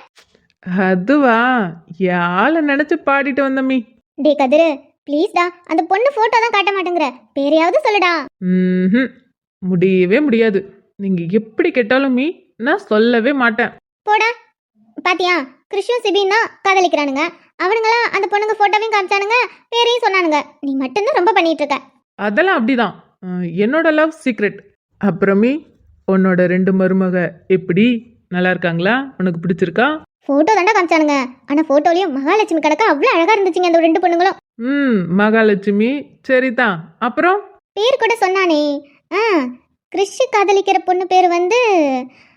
அதுவா, யாழ நினைச்சு பாடிட்டு வந்த மீ. டே கதிரு, ப்ளீஸ்டா, அந்த பொண்ணு போட்டோ தான் காட்ட மாட்டேங்கிற, பேரையாவது சொல்லுடா. முடியவே முடியாது. நீங்க எப்படி கேட்டாலும் மீ, நான் சொல்லவே மாட்டேன். போடா. பாத்தியா, கிருஷ்ண சிபின் தான் காதலிக்கிறானுங்க. அவனுங்களாம் அந்த பொண்ணுங்க போட்டோவையும் காமிச்சானுங்க, பேரையும் சொன்னானுங்க. நீ மட்டும்தான் ரொம்ப பண்ணிட்டு இருக்க. அதெல்லாம் அப்படிதான், என்னோட லவ் சீக்ரெட். அப்புறமே உன்னோட 2 மருமக எப்படி, நல்லா இருக்காங்களா? உனக்கு பிடிச்சிருக்கா? போட்டோ தாண்டா காமிச்சானுங்க. ஆனா போட்டோலயும் மகாலட்சுமி கணக்கா அவ்வளவு அழகா இருந்துச்சுங்க அந்த 2 பொண்ணுங்களும். மகாலட்சுமி சரிதான். அப்புறம் பேர் கூட சொன்னானே, கிறிஷ் காதலிக்கிற பொண்ணு பேர் வந்து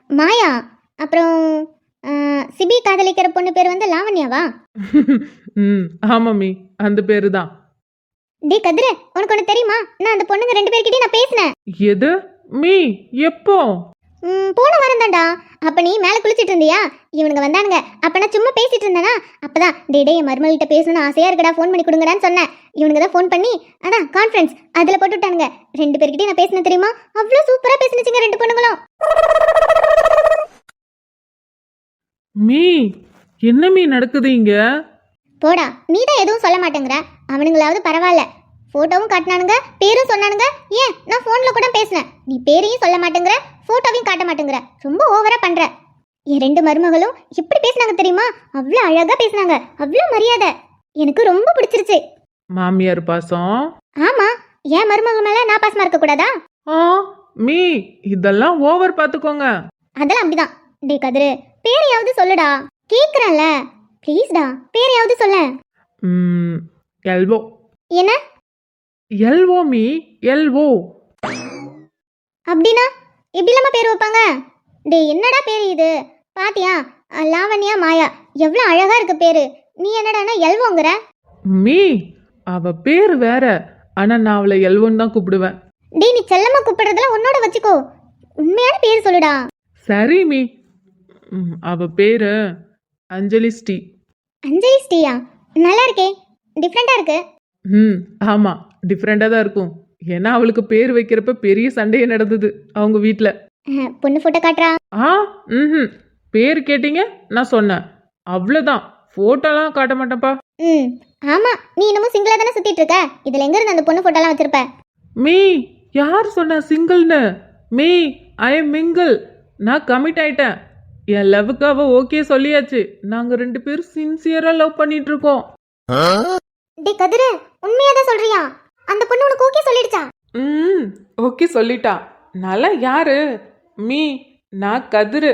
மாயா. அப்புறம் சிபி காதலிக்கிற பொண்ணு பேர் வந்து லாவண்யாவா? ஆமாமி, அந்த பேரு தான். டே கதிர, உனக்கு ஒண்ணு தெரியுமா? நான் அந்த பொண்ணுங்க 2 பேர்கிட்டயும் நான் பேசினேன். எது மீ? எப்போ? போன வாரம் தான்டா. அப்ப நீ மேல குளிச்சிட்டு இருந்தியா? இவனுங்க வந்தானுங்க. அப்ப நான் சும்மா பேசிட்டு இருந்தேனா, அப்பதான் டே என் மருமகிட்ட பேசணும்னு ஆசையா இருக்கடா, ஃபோன் பண்ணி கொடுங்கடான்னு சொன்னேன். இவனுங்க தான் ஃபோன் பண்ணி அதான் கான்ஃபரன்ஸ் அதுல போட்டு விட்டானுங்க. 2 பேர்கிட்டயும் நான் பேசினேன் தெரியுமா? அவ்வளவு சூப்பரா பேசினுச்சுங்க 2 பொண்ணுங்களும். மீ என்ன மீ நடக்குது இங்க? போடா, நீ தான் எதுவும் சொல்ல மாட்டேங்கிற. அவனுங்களாவது பரவாயில்ல, போட்டோவும் காட்டினானுங்க, பேரும் சொன்னானுங்க. ஏன் நான் ஃபோனில் கூட பேசினேன். நீ பேரையும் சொல்ல மாட்டேங்கிற, போட்டோவையும் காட்ட மாட்டேங்கிற. ரொம்ப ஓவரா பண்ற. என் 2 மருமகளும் எப்படி பேசினாங்க தெரியுமா? அவ்வளோ அழகா பேசினாங்க, அவ்வளோ மரியாதை. எனக்கு ரொம்ப பிடிச்சிருச்சு. மாமியார் பாசம். ஆமா, என் மருமக மேல நான் பாசமா இருக்க கூடாதா? ஆ மீ இதெல்லாம் ஓவர் பாத்துக்கோங்க. அதெல்லாம் அப்படிதான். டே கதிரு, பேரையாவது சொல்லுடா. கேக்குறேன்ல, ப்ளீஸ்டா, பேரையாவது சொல்ல. எல்வோ. என்ன எல்வோ மீ, எல்வோ. அப்படின்னா எப்படி இல்லாம பேர் வைப்பாங்க? டே என்னடா பேரு இது? பாத்தியா, லாவண்யா மாயா, எவ்வளோ அழகா இருக்கு பேரு. நீ என்னடானா எல்வோங்கிற? மீ அவ பேர் வேற, ஆனா நான் அவளை எல்வோன்னு தான் கூப்பிடுவேன். டே நீ செல்லம்மா கூப்பிடுறதுல உன்னோட வச்சுக்கோ. உண்மையான பேர் சொல்லுடா. சரி மீ. அவ பேரு அஞ்சலி ஸ்ரீ. அஞ்சலி ஸ்ரீயா? நல்லா இருக்கே, டிஃப்ரெண்டா இருக்கு. ஆமா, டிஃப்ரெண்டா தான் இருக்கும். ஏன்னா அவளுக்கு பேர் வைக்கிறப்ப பெரிய சண்டையே நடந்தது அவங்க வீட்டில். பொண்ணு போட்டோ காட்டுறா? ஆ ம் பேர் கேட்டீங்க, நான் சொன்னேன் அவ்வளோதான். ஃபோட்டோலாம் காட்ட மாட்டேன்ப்பா. ஆமா, நீ இன்னமும் சிங்கிளா தானே சுத்திட்டு இருக்க. இதுல எங்க இருந்து அந்த பொண்ணு போட்டோலாம் வச்சிருப்ப? மீ யார் சொன்ன சிங்கிள்னு? Me I am mingle. நான் கமிட் ஆயிட்டேன். என் லவ்வுக்கு அவ ஓகே சொல்லியாச்சு. நாங்க 2 பேரும் சின்சியரா லவ் பண்ணிட்டு இருக்கோம். டே கதிரு, உண்மையாதான் சொல்றியா? அந்த பொண்ணு உனக்கு ஓகே சொல்லிடுச்சா? ஓகே சொல்லிட்டா. நல்லா யாரு? மீ நான் கதிரு.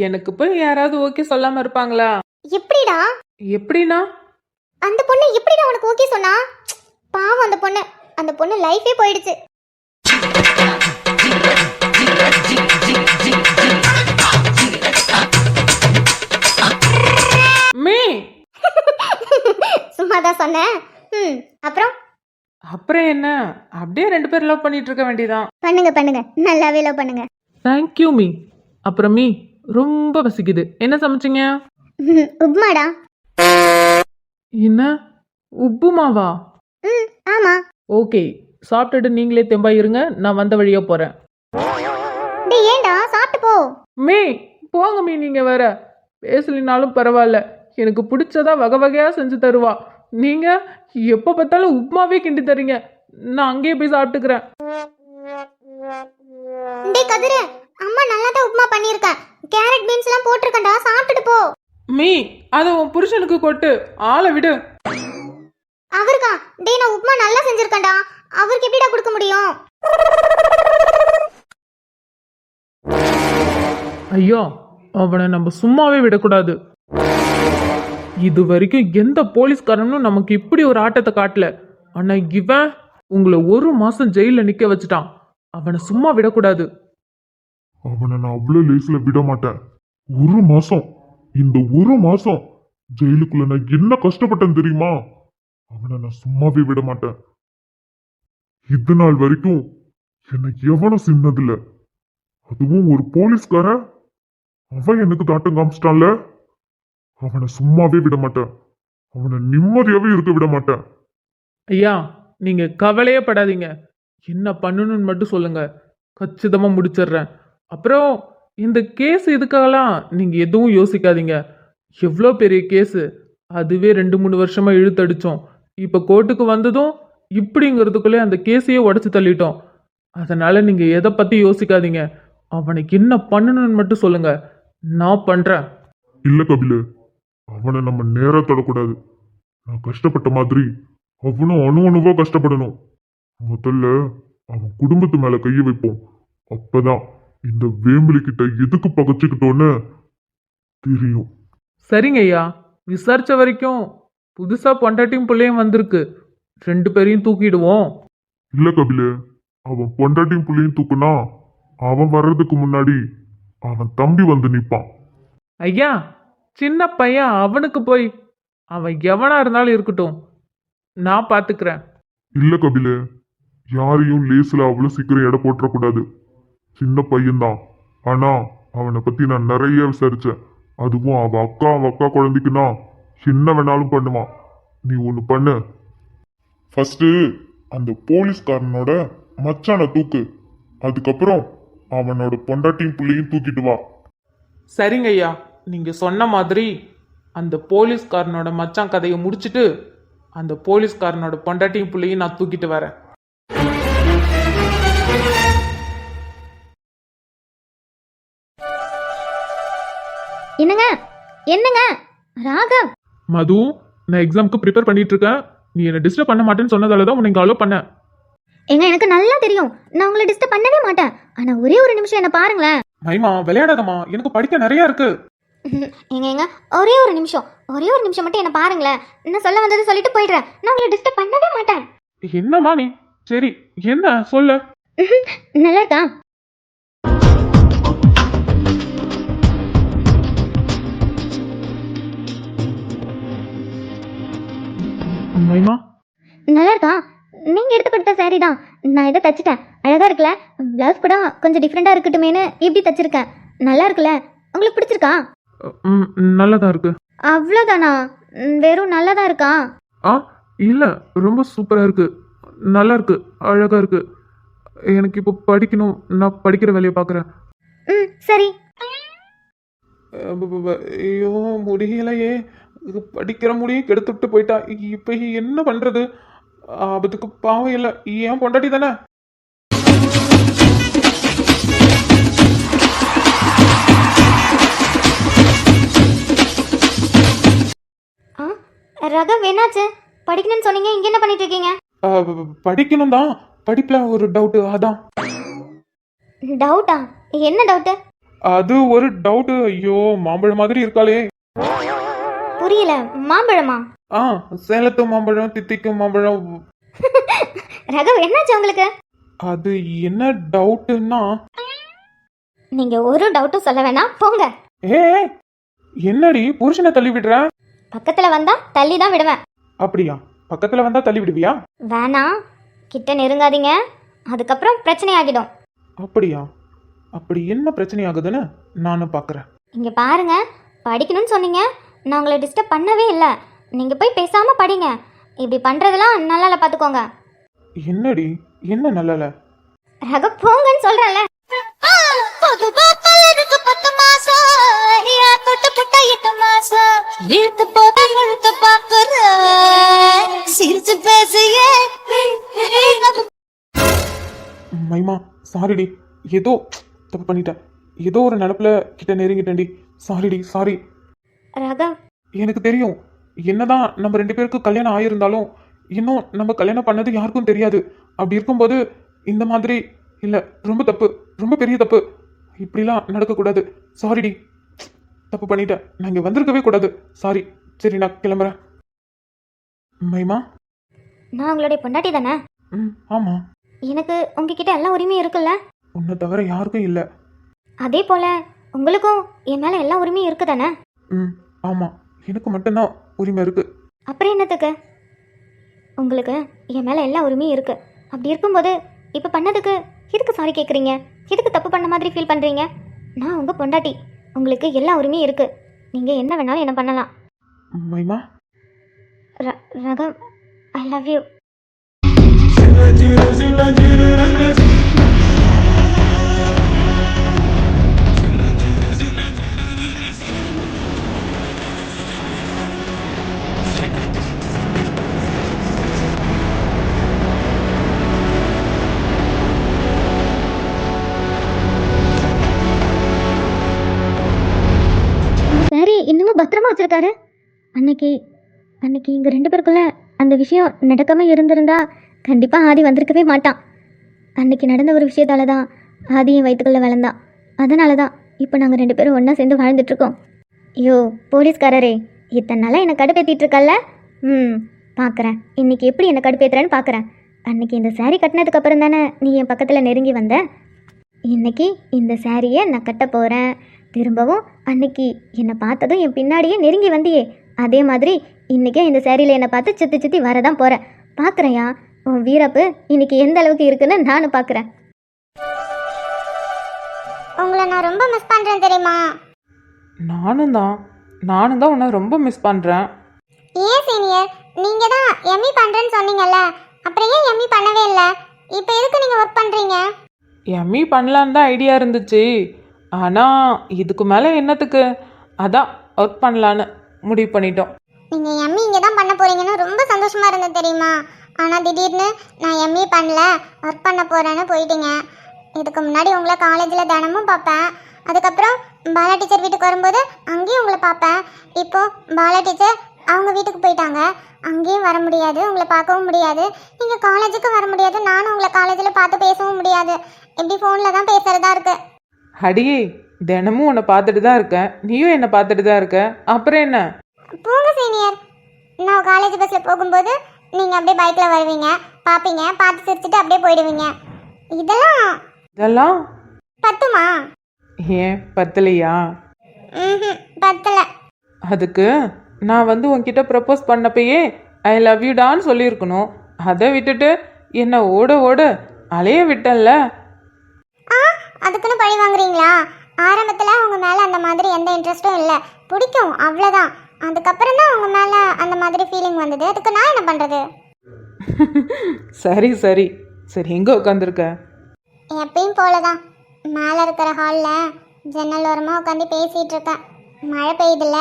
எனக்கு போய் யாராவது ஓகே சொல்லாம இருப்பாங்களா? எப்படிடா? எப்படின்னா அந்த பொண்ணு எப்படிடா உனக்கு ஓகே சொன்னா? பாவம் அந்த பொண்ணு லைஃபே போயிடுச்சு. மீ சும்மாதான் சொன்னேன். அப்புறம் என்ன, அப்படியே 2 பேரும் லவ் பண்ணிட்டு இருக்க வேண்டியதான். பண்ணுங்க, நல்லாவே லவ் பண்ணுங்க. Thank you me. அப்புறம் மீ ரொம்ப பசிக்குது. என்ன சமைச்சிங்க? உப்மாடா. என்ன உப்புமாவா? ஆமா. ஓகே, சாப்பிட்டுட்டு நீங்களே தெம்பா இருங்க. நான் வந்த வழியா போறேன். டேய் ஏண்டா, சாப்பிட்டு போ. மீ போங்க மீ. நீங்க வேற பேசலினாலும் பரவாயில்ல, எனக்கு பிடிச்சதா வகை வகையா செஞ்சு தருவா. நீங்க எப்ப பார்த்தாலும் உப்புமாவே கிண்டி தரீங்க. நான் அங்கேயே போய் சாப்பிட்டுக்கிறேன். டேய் கதிரு, அம்மா நல்லா தான் உப்புமா பண்ணிருக்கேன். கேரட் பீன்ஸ் எல்லாம் போட்டுருக்கேன்டா, சாப்பிட்டுட்டு போ. மீ அதை உன் புருஷனுக்கு கொட்டு, ஆளை விடு. அவருக்கா? டேய் நான் உப்புமா நல்லா செஞ்சிருக்கேன்டா, அவருக்கு எப்படிடா கொடுக்க முடியும்? ஐயோ, அவனை நம்ம சும்மாவே விடக்கூடாது. இது வரைக்கும் எந்த போலீஸ்காரனும் நமக்கு இப்படி ஒரு ஆட்டத்தை காட்டல. ஆனா இவன் உங்களை 1 மாசம் ஜெயில நிக்க வச்சுட்டான். அவனை சும்மா விடக்கூடாது. அவனை நான் அவ்வளவு லேசில விட மாட்டேன். 1 மாசம், இந்த 1 மாசம் ஜெயிலுக்குள்ள நான் என்ன கஷ்டப்பட்டேன் தெரியுமா? அவனை நான் சும்மாவே விட மாட்டேன். இது நாள் வரைக்கும் என்னை எவனும் சின்னதில்ல. அதுவும் ஒரு போலீஸ்காரன், அவன் எனக்கு தாட்டம் காமிச்சிட்டான்ல. அவனை சும்மாவே விட மாட்டேன். அவனை நிம்மதியாவே இருக்க விட மாட்டேன். ஐயா, நீங்க கவலையே படாதீங்க. என்ன பண்ணணும்னு மட்டும் சொல்லுங்க, கச்சிதமா முடிச்சிடுறேன். அப்புறம் இந்த கேஸ் இதுக்காகலாம் நீங்க எதுவும் யோசிக்காதீங்க. எவ்வளோ பெரிய கேஸு, அதுவே 2-3 வருஷமா இழுத்தடிச்சோம். இப்போ கோர்ட்டுக்கு வந்ததும் இப்படிங்கிறதுக்குள்ளே அந்த கேஸையே உடச்சி தள்ளிட்டோம். அதனால நீங்க எதை பத்தி யோசிக்காதீங்க. அவனுக்கு என்ன பண்ணணும்னு மட்டும் சொல்லுங்க, நான் பண்றேன். இல்ல கபிலு, அவனை நம்ம நேரா தொடக்கூடாது. நான் கஷ்டப்பட்ட மாதிரி அவனும் அணுவா கஷ்டப்படணும். முதல்ல அவன் குடும்பத்து மேல கைய வைப்போம். அப்பதான் இந்த வேம்பிலி கிட்ட எதுக்கு பகச்சுக்கிட்டோன்னு தெரியும். சரிங்க ஐயா, விசாரிச்ச வரைக்கும் புதுசா பொண்டாட்டியும் பிள்ளையும் வந்திருக்கு. 2 பேரையும் தூக்கிடுவோம். இல்ல கபிலு, அவன் பொண்டாட்டியும் புள்ளையும் தூக்குனா அவன் வர்றதுக்கு முன்னாடி அவன் தம்பி வந்து நிப்பான். ஐயா, சின்ன பையன், அவனுக்கு போய் அவன் எவனா இருந்தாலும் இருக்கட்டும், நான் பாத்துக்கிறேன். இல்ல கபிலு, யாரையும் லேசில அவ்வளவு சீக்கிரம் எடை போட்டுறக்கூடாது. சின்ன பையன்தான், ஆனா அவனை பத்தி நான் நிறைய விசாரிச்சேன். அதுவும் அவ அக்கா குழந்தைக்குன்னா என்ன வேணாலும் பண்ணுவான். நீ ஒண்ணு பண்ணு, ஃபர்ஸ்ட் அந்த போலீஸ்காரனோட மச்சான தூக்கு. அதுக்கப்புறம் அவனோட பொண்டாட்டியும் புள்ளையும் தூக்கிட்டு வா. சரிங்க ஐயா. நீங்க சொன்ன மாதிரி அந்த போலீஸ்காரனோட மச்சான் கதையை முடிச்சிட்டு அந்த போலீஸ்காரனோட பொண்டாட்டியும் புள்ளையும் நான் தூக்கிட்டு வரேன். என்னங்க என்னங்க ராகவ், மது, நான் எக்ஸாமுக்கு ப்ரிப்பேர் பண்ணிட்டு இருக்கேன். நீ என்ன டிஸ்டர்ப் பண்ண மாட்டேன்னு சொன்னதால தான் உன்னை அலோ பண்ணேன். ஏங்க எனக்கு நல்லா தெரியும் நான் உங்களை டிஸ்டர்ப் பண்ணவே மாட்டேன். ஆனா ஒரே ஒரு நிமிஷம் என்ன பாருங்களேன். மைமா விளையாடாதம்மா, எனக்கு படிக்க நிறைய இருக்கு. ஏங்க ஒரே ஒரு நிமிஷம் மட்டும் என்ன பாருங்களேன். என்ன சொல்ல வந்தது சொல்லிட்டு போயிடுறேன். நான் உங்களை டிஸ்டர்ப் பண்ணவே மாட்டேன். என்னம்மா நீ? சரி என்ன சொல்ல? நல்லா இருக்கா? மைமா, நல்லா இருக்கா? நீங்க எடுத்து கொடுத்த சாரி தான். நான் இதை தச்சிட்டேன். அழகா இருக்குல்ல? பிளவுஸ் கூட கொஞ்சம் டிஃப்ரெண்டா இருக்கட்டுமேனு இப்படி தச்சிருக்கேன். நல்லா இருக்குல்ல? உங்களுக்கு பிடிச்சிருக்கா? நல்லதா இருக்கு. அவ்வளோதானா? வெறும் நல்லதா இருக்கா? ஆ இல்ல, ரொம்ப சூப்பரா இருக்கு, நல்லா இருக்கு, அழகா இருக்கு. எனக்கு இப்போ படிக்கணும், நான் படிக்கிற வேலையை பார்க்குறேன். சரி. ஐயோ முடியலையே, படிக்கிற முடியும் கெடுத்துட்டு போயிட்டா. இப்ப என்ன பண்றது? ஆபத்துக்கு பாவம் இல்லை, ஏன் பொண்டாட்டி தானே. ரகம் என்னாச்சு? படிக்கணும்னு சொன்னீங்க, இங்க என்ன பண்ணிட்டு இருக்கீங்க? படிக்கணும் தான், படிப்புல ஒரு டவுட், அதான். டவுட்டா? என்ன டவுட்டு? அது ஒரு டவுட். ஐயோ மாம்பழம் மாதிரி இருக்காளே. புரியல. மாம்பழமா? சேலத்து மாம்பழம், தித்திக்கும் மாம்பழம். ரகம் என்னாச்சு உங்களுக்கு? அது என்ன டவுட்னா, நீங்க ஒரு டவுட்டும் சொல்ல வேணாம், போங்க. ஏ என்னடி புருஷனை தள்ளி விடுற? பக்கத்துல வந்தா தள்ளி தான் விடுவேன். அப்படியா? பக்கத்துல வந்தா தள்ளி விடுவியா? வேணாம், கிட்ட நெருங்காதீங்க, அதுக்கப்புறம் பிரச்சனை ஆகிடும். அப்படியா? அப்படி என்ன பிரச்சனை ஆகுதுன்னு நானும் பார்க்குறேன். இங்க பாருங்க, படிக்கணும்னு சொன்னீங்க, நான் உங்களை டிஸ்டர்ப் பண்ணவே இல்லை. நீங்க போய் பேசாம படிங்க. இப்படி பண்றதெல்லாம் நல்லால பாத்துக்கோங்க. என்னடி என்ன நல்லல? ரக போங்கன்னு சொல்றேன்ல. மைமா சாரிடி, ஏதோ தப்பு பண்ணிட்டேன். ஏதோ ஒரு நினப்புல கிட்ட நெருங்கிட்டேன்டி. சாரிடி, சாரி. ரகம், எனக்கு தெரியும், என்னதான் நம்ம 2 பேருக்கு கல்யாணம் ஆகியிருந்தாலும் இன்னும் நம்ம கல்யாணம் பண்ணது யாருக்கும் தெரியாது. அப்படி இருக்கும்போது இந்த மாதிரி இல்லை, ரொம்ப தப்பு, ரொம்ப பெரிய தப்பு. இப்படிலாம் நடக்கக்கூடாது. சாரிடி, தப்பு பண்ணிட்டேன். நான் இங்கே வந்திருக்கவே கூடாது. சாரி. சரி நான் கிளம்புறேன். மைமா, நான் உங்களுடைய பொண்டாட்டி தானே? ஆமாம். எனக்கு உங்ககிட்ட எல்லா உரிமையும் இருக்குல்ல? உன்னை தவிர யாருக்கும் இல்லை. அதே போல உங்களுக்கும் என் மேல எல்லா உரிமையும் இருக்கு தானே? ஆமாம், எனக்கு மட்டும்தான் உரிமை இருக்கு. அப்புறம் என்னத்துக்கு? உங்களுக்கு என் மேல எல்லா உரிமையும் இருக்கு. அப்படி இருக்கும்போது இப்போ பண்ணதுக்கு எதுக்கு சாரி கேட்குறீங்க? எதுக்கு தப்பு பண்ண மாதிரி ஃபீல் பண்ணுறீங்க? நான் உங்கள் பொண்டாட்டி, உங்களுக்கு எல்லா உரிமையும் இருக்கு. நீங்கள் என்ன வேணாலும் என்ன பண்ணலாம். மைமா, ரகம், ஐ லவ் யூ. சரி, இன்னமும் பத்திரமா வச்சிருக்காரு. அன்னைக்கு இங்கே 2 பேருக்குள்ள அந்த விஷயம் நடக்காம இருந்திருந்தா கண்டிப்பாக ஆதி வந்திருக்கவே மாட்டான். அன்னைக்கு நடந்த ஒரு விஷயத்தால தான் ஆதி என் வயிற்றுக்குள்ள வளர்ந்தான். அதனால தான் இப்போ நாங்கள் 2 பேரும் ஒன்றா சேர்ந்து வாழ்ந்துட்டுருக்கோம். ஐயோ போலீஸ்காரரே, இத்தனை நாளாக என்னை கடுப்பேற்றிட்டு இருக்கல்ல? பார்க்குறேன் இன்னைக்கு எப்படி என்னை கடுப்பேற்றுறேன்னு பார்க்குறேன். அன்னைக்கு இந்த சாரீ கட்டினதுக்கு அப்புறம் தானே நீ என் பக்கத்தில் நெருங்கி வந்த. இன்னைக்கு இந்த சாரியை நான் கட்ட போகிறேன். திரும்பவும் அன்னைக்கு என்னை பார்த்ததும் என் பின்னாடியே நெருங்கி வந்தியே, அதே மாதிரி இன்றைக்கே இந்த சாரியில் என்னை பார்த்து சுற்றி சுற்றி வரதான் போகிறேன். பார்க்குறையா உன் வீரப்பு இன்னைக்கு எந்த அளவுக்கு இருக்குன்னு நானும் பார்க்குறேன். உங்களை நான் ரொம்ப மிஸ் பண்ணுறேன் தெரியுமா? நானும் தான் உன்னை ரொம்ப மிஸ் பண்ணுறேன். ஏன் சீனியர், நீங்கள் தான் எம்இ பண்ணுறேன்னு சொன்னீங்கல்ல, அப்புறம் ஏன் எம்இ பண்ணவே இல்லை? இப்போ எதுக்கு நீங்கள் ஒர்க் பண்ணுறீங்க? எம்இ பண்ணலான்னு தான் ஐடியா இருந்துச்சு. ஆனால் இதுக்கு மேலே என்னத்துக்கு? அதான் ஒர்க் பண்ணலான்னு முடிவு பண்ணிட்டோம். நீங்க எம்இ இங்கே தான் பண்ண போறீங்கன்னு ரொம்ப சந்தோஷமா இருந்தது தெரியுமா? ஆனா திடீர்னு நான் எம்இ பண்ணல, ஒர்க் பண்ண போறேன்னு போயிட்டீங்க. இதுக்கு முன்னாடி உங்களை காலேஜில் தினமும் பார்ப்பேன். அதுக்கப்புறம் பாலா டீச்சர் வீட்டுக்கு வரும்போது அங்கேயும் உங்களை பார்ப்பேன். இப்போ பாலா டீச்சர் அவங்க வீட்டுக்கு போயிட்டாங்க, அங்கேயும் வர முடியாது, உங்களை பார்க்கவும் முடியாது. நீங்கள் காலேஜுக்கு வர முடியாது, நானும் உங்களை காலேஜில் பார்த்து பேசவும் முடியாது. எப்படி ஃபோனில் தான் பேசுகிறதா இருக்கு. அடியே, தினமும் உன்னை பார்த்துட்டு தான் இருக்கேன், நீயும் என்னை பார்த்துட்டு தான் இருக்க, அப்புறம் என்ன? போங்க சீனியர். நான் காலேஜ் பஸ்ஸில் போகும்போது நீங்கள் அப்படியே பைக்கில் வருவீங்க, பார்ப்பீங்க, பார்த்து சிரிச்சுட்டு அப்படியே போயிடுவீங்க. இதெல்லாம் பத்துமா? ஏன் பத்தலையா? ம், பத்தலை. அதுக்கு நான் வந்து உன்கிட்ட ப்ரப்போஸ் பண்ணப்பயே ஐ லவ் யூடான்னு சொல்லியிருக்கணும். அதை விட்டுட்டு என்னை ஓட ஓட அலைய விட்டல்ல. அதுக்குன்னு பழி வாங்குறீங்களா? ஆரம்பத்தில் உங்கள் மேலே அந்த மாதிரி எந்த இன்ட்ரெஸ்ட்டும் இல்லை, பிடிக்கும் அவ்வளோதான். அதுக்கப்புறம் தான் உங்கள் மேலே அந்த மாதிரி ஃபீலிங் வந்தது. அதுக்கு நான் என்ன பண்ணுறது? சரி சரி சரி, எங்கே உட்காந்துருக்க? எப்பயும் போல தான், மேலே இருக்கிற ஹாலில் ஜன்னல் ஓரமாக உட்காந்து பேசிகிட்டு இருக்கேன். மழை பெய்யுதுல்ல,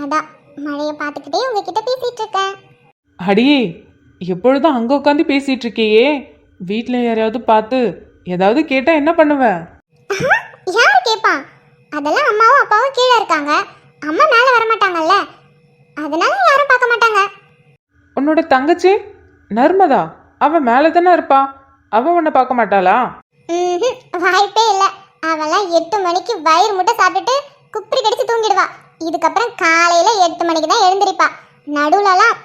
அதான் மழையை பார்த்துக்கிட்டே உங்ககிட்ட பேசிகிட்டு இருக்கேன். அடியே, எப்பொழுதும் அங்கே உட்காந்து பேசிகிட்டு இருக்கியே, வீட்டில் யாரையாவது பார்த்து ஏதாவது கேட்டால் என்ன பண்ணுவேன்? யார் கேட்பான்? அதெல்லாம் அம்மாவும் அப்பாவும் கீழே இருக்காங்க, அம்மா மேலே வரமாட்டாங்கல்ல, அதனால யாரும் பார்க்க மாட்டாங்க. உன்னோட தங்கச்சி நர்மதா, அவள் மேலே தானே இருப்பா, அவள் உன்னை பார்க்க மாட்டாளா? வாய்ப்பே இல்லை. அவெல்லாம் 8 மணிக்கு வயிறு முட்டை சாப்பிட்டுட்டு குப்பரி கடிச்சு தூங்கிடுவா. இதுக்கப்புறம் காலையில் 8 மணிக்கு தான் எழுந்திருப்பா. நடுவுலலாம்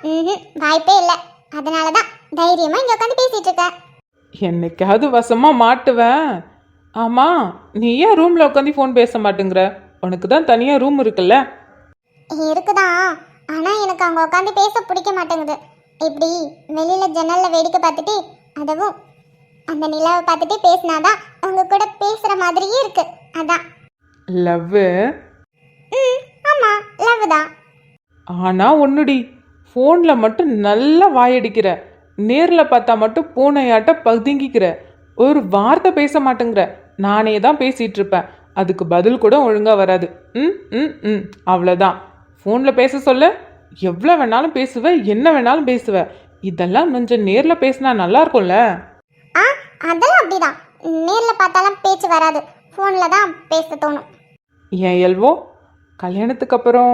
வாய்ப்பே இல்லை. அதனால தான் தைரியமாக இங்கே உட்காந்து பேசிகிட்டு இருக்கேன். என்னைக்காவது வசமாக மாட்டுவேன். ஆமாம், நீ ஏன் ரூமில் உட்காந்து ஃபோன் பேச மாட்டேங்கிற? உனக்கு தான் தனியாக ரூம் இருக்குல்ல? இருக்குதான், ஆனால் எனக்கு அங்கே உட்காந்து பேச பிடிக்க மாட்டேங்குது. இப்படி வெளியில் ஜன்னலில் வேடிக்கை பார்த்துட்டு, அதுவும் அந்த நிலாவை பார்த்துட்டு பேசினாதான் அவங்க கூட பேசுகிற மாதிரியே இருக்கு. அதான் லவ்வு. ஆமாம், லவ் தான். ஆனால் ஒன்றுடி, ஃபோனில் மட்டும் நல்லா வாயடிக்கிற, நேரில் பார்த்தா மட்டும் பூனையாட்ட பதுங்கிக்கிற, ஒரு வார்த்தை பேச மாட்டேங்கிற. நானே தான் பேசிகிட்டு இருப்பேன், அதுக்கு பதில் கூட ஒழுங்காக வராது. அவ்வளோதான். ஃபோனில் பேச சொல்ல எவ்வளோ வேணாலும் பேசுவேன், என்ன வேணாலும் பேசுவேன். இதெல்லாம் கொஞ்சம் நேரில் பேசினா நல்லா இருக்கும்ல? அதெல்லாம் அப்படிதான், நேரில் பார்த்தாலும் பேச்சு வராது, ஃபோனில் தான் பேச தோணும். ஏன் எல்வோ, கல்யாணத்துக்கு அப்புறம்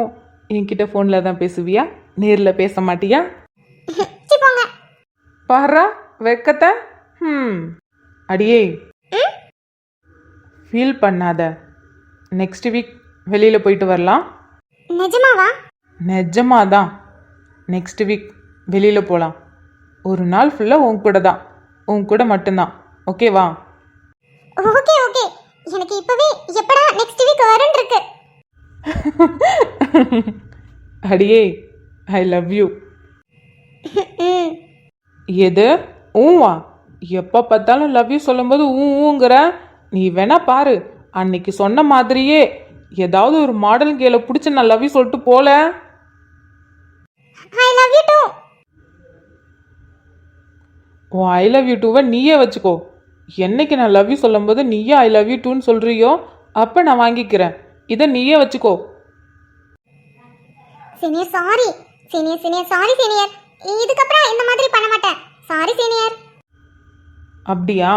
என்கிட்ட ஃபோனில் தான் பேசுவியா, நேரில் பேச மாட்டியா? போங்க. பாரா வெக்கத்தை. அடியே, ஃபீல் பண்ணாத. நெக்ஸ்ட் வீக் வெளியில் போயிட்டு வரலாம். நிஜமாவா? நிஜமாதான். நெக்ஸ்ட் வீக் வெளியில் போகலாம். ஒரு நாள் ஃபுல்லாக உன் கூட தான், உன் கூட மட்டும்தான். ஓகேவா? ஓகே ஓகே, எனக்கு இப்போவே எப்படா நெக்ஸ்ட் வீக் வரும்னு இருக்கு. அடியே, ஐ லவ் யூ. எது ஊவா? எப்போ பார்த்தாலும் லவ் யூ சொல்லும்போது ஊங்கிற. நீ வேணா பாரு, அன்னைக்கு சொன்ன மாதிரியே ஏதாவது ஒரு மாடல் கேல பிடிச்சி நான் லவ் யூ சொல்லிட்டு போல. I love you too. உன் ஐ லவ் யூ டூவை நீயே வச்சுக்கோ. என்னைக்கு நான் லவ் யூ சொல்லும்போது நீயே ஐ லவ் யூ டூன்னு சொல்கிறியோ அப்போ நான் வாங்கிக்கிறேன். இதை நீயே வச்சுக்கோ. Senior sorry. Senior sorry senior. இதுக்கப்புறம் இந்த மாதிரி பண்ண மாட்டேன். Sorry senior. அப்படியா?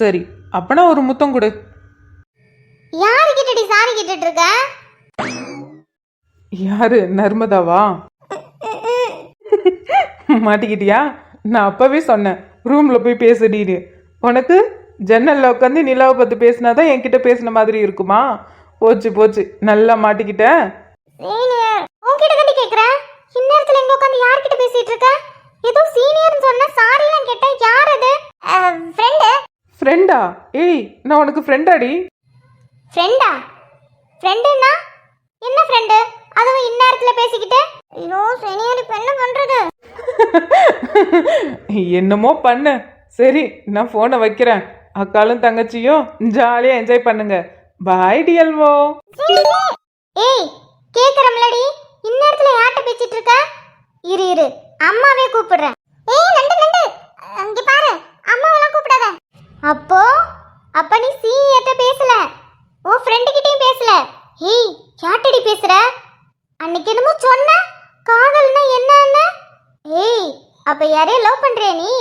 சரி, அப்பனா ஒரு முத்தம் கொடு. யாரு கிட்டடி சாரி கேட்டுட்டு இருக்க? யாரு? நர்மதாவா? மாட்டிக்கிட்டியா? நான் அப்பவே சொன்னேன் ரூமில் போய் பேசுடின்னு. உனக்கு ஜன்னலில் உட்காந்து நிலாவை பார்த்து பேசினாதான் என்கிட்ட பேசின மாதிரி இருக்குமா? போச்சு போச்சு, நல்லா மாட்டிக்கிட்டேன். சீனியர் உன்கிட்ட கட்டி கேக்குறேன். இந்நேரத்துல எங்க உட்காந்து யார்கிட்ட பேசிட்டு இருக்க? ஏதோ சீனியர்னு சொன்ன, சாரிலாம் கேட்டேன். யார் அது? ஃப்ரெண்டு. ஃப்ரெண்டா? ஏய், நான் உனக்கு ஃப்ரெண்டாடி. ஃப்ரெண்டா? ஃப்ரெண்டுன்னா என்ன ஃப்ரெண்டு? அதுவும் இந்நேரத்துல பேசிக்கிட்டு? ஐயோ சீனியர், இப்போ என்ன பண்றது? என்னமோ பண்ணு. சரி, நான் ஃபோனை வைக்கிறேன். அக்காலும் தங்கச்சியும் ஜாலியாக என்ஜாய் பண்ணுங்க. பாய் டியல்வோ. ஏய், கேக்குறம்லடி, இந்நேரத்துல யார்கிட்ட பேசிட்டு இருக்க? இரு அம்மாவே கூப்பிடுறேன். ஏய் நண்டு, அங்க பாரு, அம்மாவெல்லாம் கூப்பிடாத. அப்ப நீ சீனியர்ட்ட பேசல, உன் ஃப்ரெண்டு கிட்டயும் பேசல. ஏய், யார்கிட்டடி பேச? பேசுற? அன்னைக்கு என்னமோ சொன்ன காதல்னா என்னன்னு. ஏய், அப்ப யாரையும் லவ் பண்றியா நீ?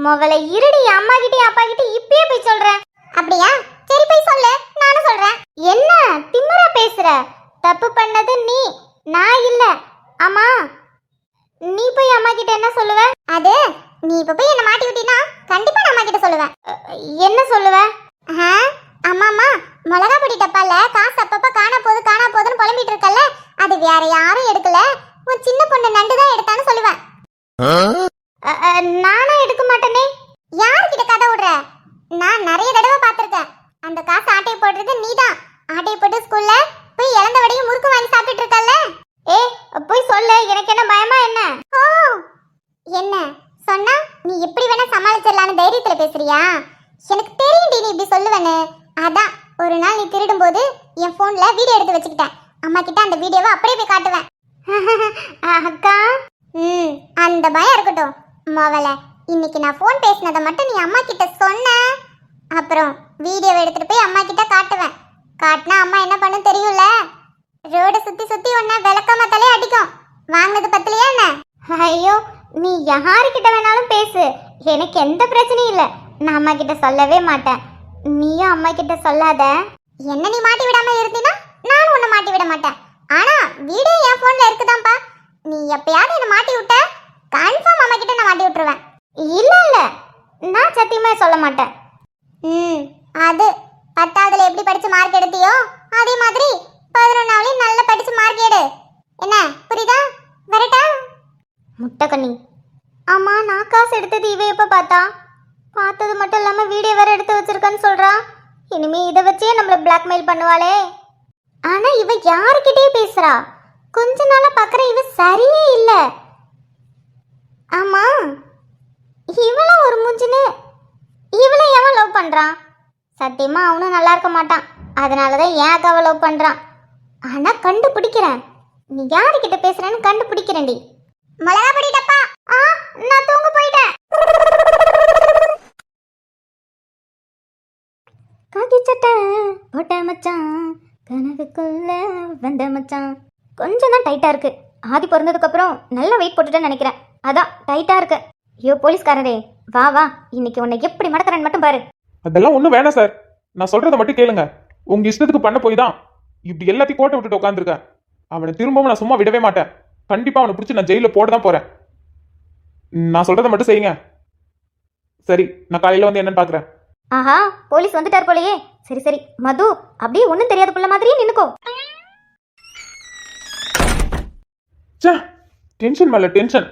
முதல்ல இருடி, அம்மா கிட்டே அப்பா கிட்டே இப்பயே போய் சொல்றேன். அப்படியா? சரி போய் சொல்லு, நானும் சொல்றேன். என்ன திமிரா பேசுற? தப்பு பண்ணது நீ, நான் இல்ல. ஆமா, நீ போய் அம்மா கிட்ட என்ன சொல்லுவ? அது நீ இப்ப போய் என்ன மாட்டி விட்டினா கண்டிப்பா நான் அம்மா கிட்ட சொல்லுவேன். என்ன சொல்லுவ? அம்மாமா, மிளகா பொடி டப்பால காசு அப்பப்ப காணா போதுன்னு புலம்பிட்டு இருக்கல்ல, அது வேற யாரும் எடுக்கல, உன் சின்ன பொண்ணு நண்டு தான் எடுத்தான்னு சொல்லுவேன். நானும் எடுக்க மாட்டேனே. யார்கிட்ட கதை விடுற? நான் நிறைய தடவை பார்த்திருக்கேன். அந்த காசு ஆட்டையை போடுறது நீதான். ஆட்டையை போட்டு ஸ்கூல்ல போய் இழந்த வடையும் முறுக்கு வாங்கி சாப்பிட்டுட்டு இருக்கல்ல. ஏ, போய் சொல்லு, எனக்கு என்ன பயமா என்ன? ஓ, என்ன சொன்னா நீ எப்படி வேணா சமாளிச்சிடலான்னு தைரியத்துல பேசுறியா? எனக்கு தெரியும்டி நீ இப்படி சொல்லுவேன்னு. அதான் ஒரு நாள் நீ திருடும் போது என் போன்ல வீடியோ எடுத்து வச்சுக்கிட்டேன். அம்மா கிட்ட அந்த வீடியோவை அப்படியே போய் காட்டுவேன். அக்கா, அந்த பயம் இருக்கட்டும். மொதல்ல இன்னைக்கு நான் போன் பேசினதை மட்டும் நீ அம்மா கிட்ட சொன்ன, அப்புறம் வீடியோவை எடுத்துட்டு போய் அம்மா கிட்ட காட்டுவேன். காட்டினா அம்மா என்ன பண்ணும் தெரியும்ல? ரோட சுத்தி சுத்தி உன்ன விளக்கமாத்தாலே அடிக்கும். வாங்கினது பத்தலையா என்ன? ஐயோ, நீ யாருக்கிட்ட வேணாலும் பேசு, எனக்கு எந்த பிரச்சனையும் இல்லை. நான் அம்மா கிட்ட சொல்லவே மாட்டேன். நீயும் அம்மா கிட்ட சொல்லாத. என்ன நீ மாட்டி விடாம இருந்தீனா நானும் உன்னை மாட்டி விட மாட்டேன். ஆனா வீடியோ என் போன்ல இருக்குதான்ப்பா. நீ எப்பயாவது என்ன மாட்டி விட்ட கன்ஃபார்ம் அம்மா கிட்ட நான் மாட்டி விட்டுருவேன். இல்ல இல்ல, நான் சத்தியமா சொல்ல மாட்டேன். அது 10வதுல எப்படி படிச்சு மார்க் எடுத்தியோ அதே மாதிரி 11வதுலயும் நல்லா படிச்சு மார்க் எடு. என்ன புரியுதா? வரட்டா? முட்டைக்கண்ணி. ஆமா, நான் காசு எடுத்தது இவ எப்ப பார்த்தா? பார்த்தது மட்டும் இல்லாம வீடியோ வேற எடுத்து வச்சிருக்கான்னு சொல்றா. இனிமே இதை வச்சே நம்மள பிளாக்மெயில் பண்ணுவாளே. ஆனா இவ யாருக்கிட்டே பேசுறா? கொஞ்ச நாளா பாக்குற இவ சரியே இல்ல. ஆமா, இவளும் ஒரு மூஞ்சின்னு. இவளை எவன் லவ் பண்றான்? சத்தியமா அவனும் நல்லா இருக்க மாட்டான். அதனாலதான் ஏன் அக்காவை லவ் பண்றான். ஆனா கண்டுபிடிக்கிறேன். நீ யாருக்கிட்ட பேசுறேன்னு கண்டுபிடிக்கிறேன்டி. மிளகா பொடி டப்பா. நான் தூங்க போயிட்டேன். காக்கி சட்டை போட்ட மச்சான், கனவுக்குள்ள வந்த மச்சான். கொஞ்சம் தான் டைட்டா இருக்கு. ஆதி பிறந்ததுக்கு அப்புறம் நல்லா வெயிட் போட்டுட்டேன்னு நினைக்கிறேன். அதான் டைட்டா இருக்கு. ஐயோ போலீஸ்காரரே, வா வா, இன்னைக்கு உன்னை எப்படி மடக்கிறேன்னு மட்டும் பாரு. அதெல்லாம் ஒன்றும் வேணாம் சார். நான் சொல்றதை மட்டும் கேளுங்க. உங்க இஷ்டத்துக்கு பண்ண போய் தான் இப்படி எல்லாத்தையும் கோட்டை விட்டுட்டு உட்காந்துருக்கேன். அவனை திரும்பவும் நான் சும்மா விடவே மாட்டேன். கண்டிப்பா அவனை பிடிச்சி நான் ஜெயில போட தான் போறேன். நான் சொல்றதை மட்டும் செய்யுங்க. சரி, நான் காலையில வந்து என்னன்னு பாக்குறேன். ஆஹா, போலீஸ் வந்துட்டார் போலயே. சரி சரி மது, அப்படியே ஒன்றும் தெரியாத புள்ள மாதிரியே நின்னுக்கோ. டென்ஷன் மேல டென்ஷன்.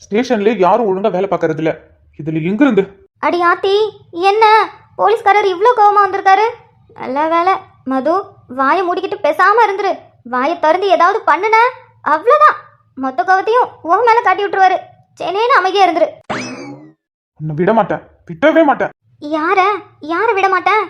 ஸ்டேஷன்ல யாரும் ஒழுங்கா வேலை பார்க்கறது இல்ல. இதுல எங்க இருந்து? அடி ஆத்தி, என்ன போலீஸ்காரர் இவ்வளோ கோவமா வந்திருக்காரு? நல்ல வேலை. மது, வாயை மூடிக்கிட்டு பேசாம இருந்துரு. வாயை திறந்து ஏதாவது பண்ணுன அவ்வளோதான், மொத்த கோவத்தையும் உன் மேல காட்டி விட்டுருவாரு. சென்னேன்னு அமைதியா இருந்துரு. உன்னை விட மாட்டேன், விட்டவே மாட்டேன். யார விட மாட்டேன்.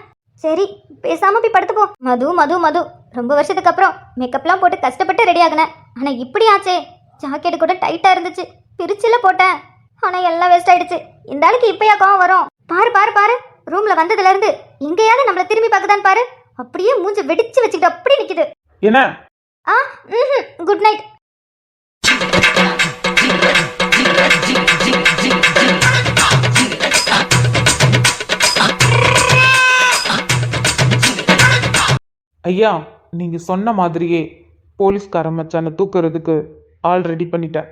சரி, பேசாம போய் படுத்துப்போ. மது மது மது, ரொம்ப வருஷத்துக்கு அப்புறம் மேக்கப்லாம் போட்டு கஷ்டப்பட்டு ரெடி ஆகினேன். ஆனா இப்படி ஆச்சே. ஜாக்கெட் கூட டைட்டா இருந்துச்சு, பிரிச்சுல போட்டேன். ஆனா எல்லாம் வேஸ்ட் ஆயிடுச்சு. இந்த ஆளுக்கு இப்பயா கோவம் வரும்? பாரு பாரு பாரு, ரூம்ல வந்ததுல இருந்து எங்கேயாவது நம்மள திரும்பி பார்க்கதான் பாரு. அப்படியே மூஞ்ச வெடிச்சு வச்சுக்கிட்டு அப்படி நிக்குது. என்ன? Good night. ஐயா, நீங்க சொன்ன மாதிரியே போலீஸ்கார மச்சானை தூக்குறதுக்கு ஆள் ரெடி பண்ணிட்டேன்.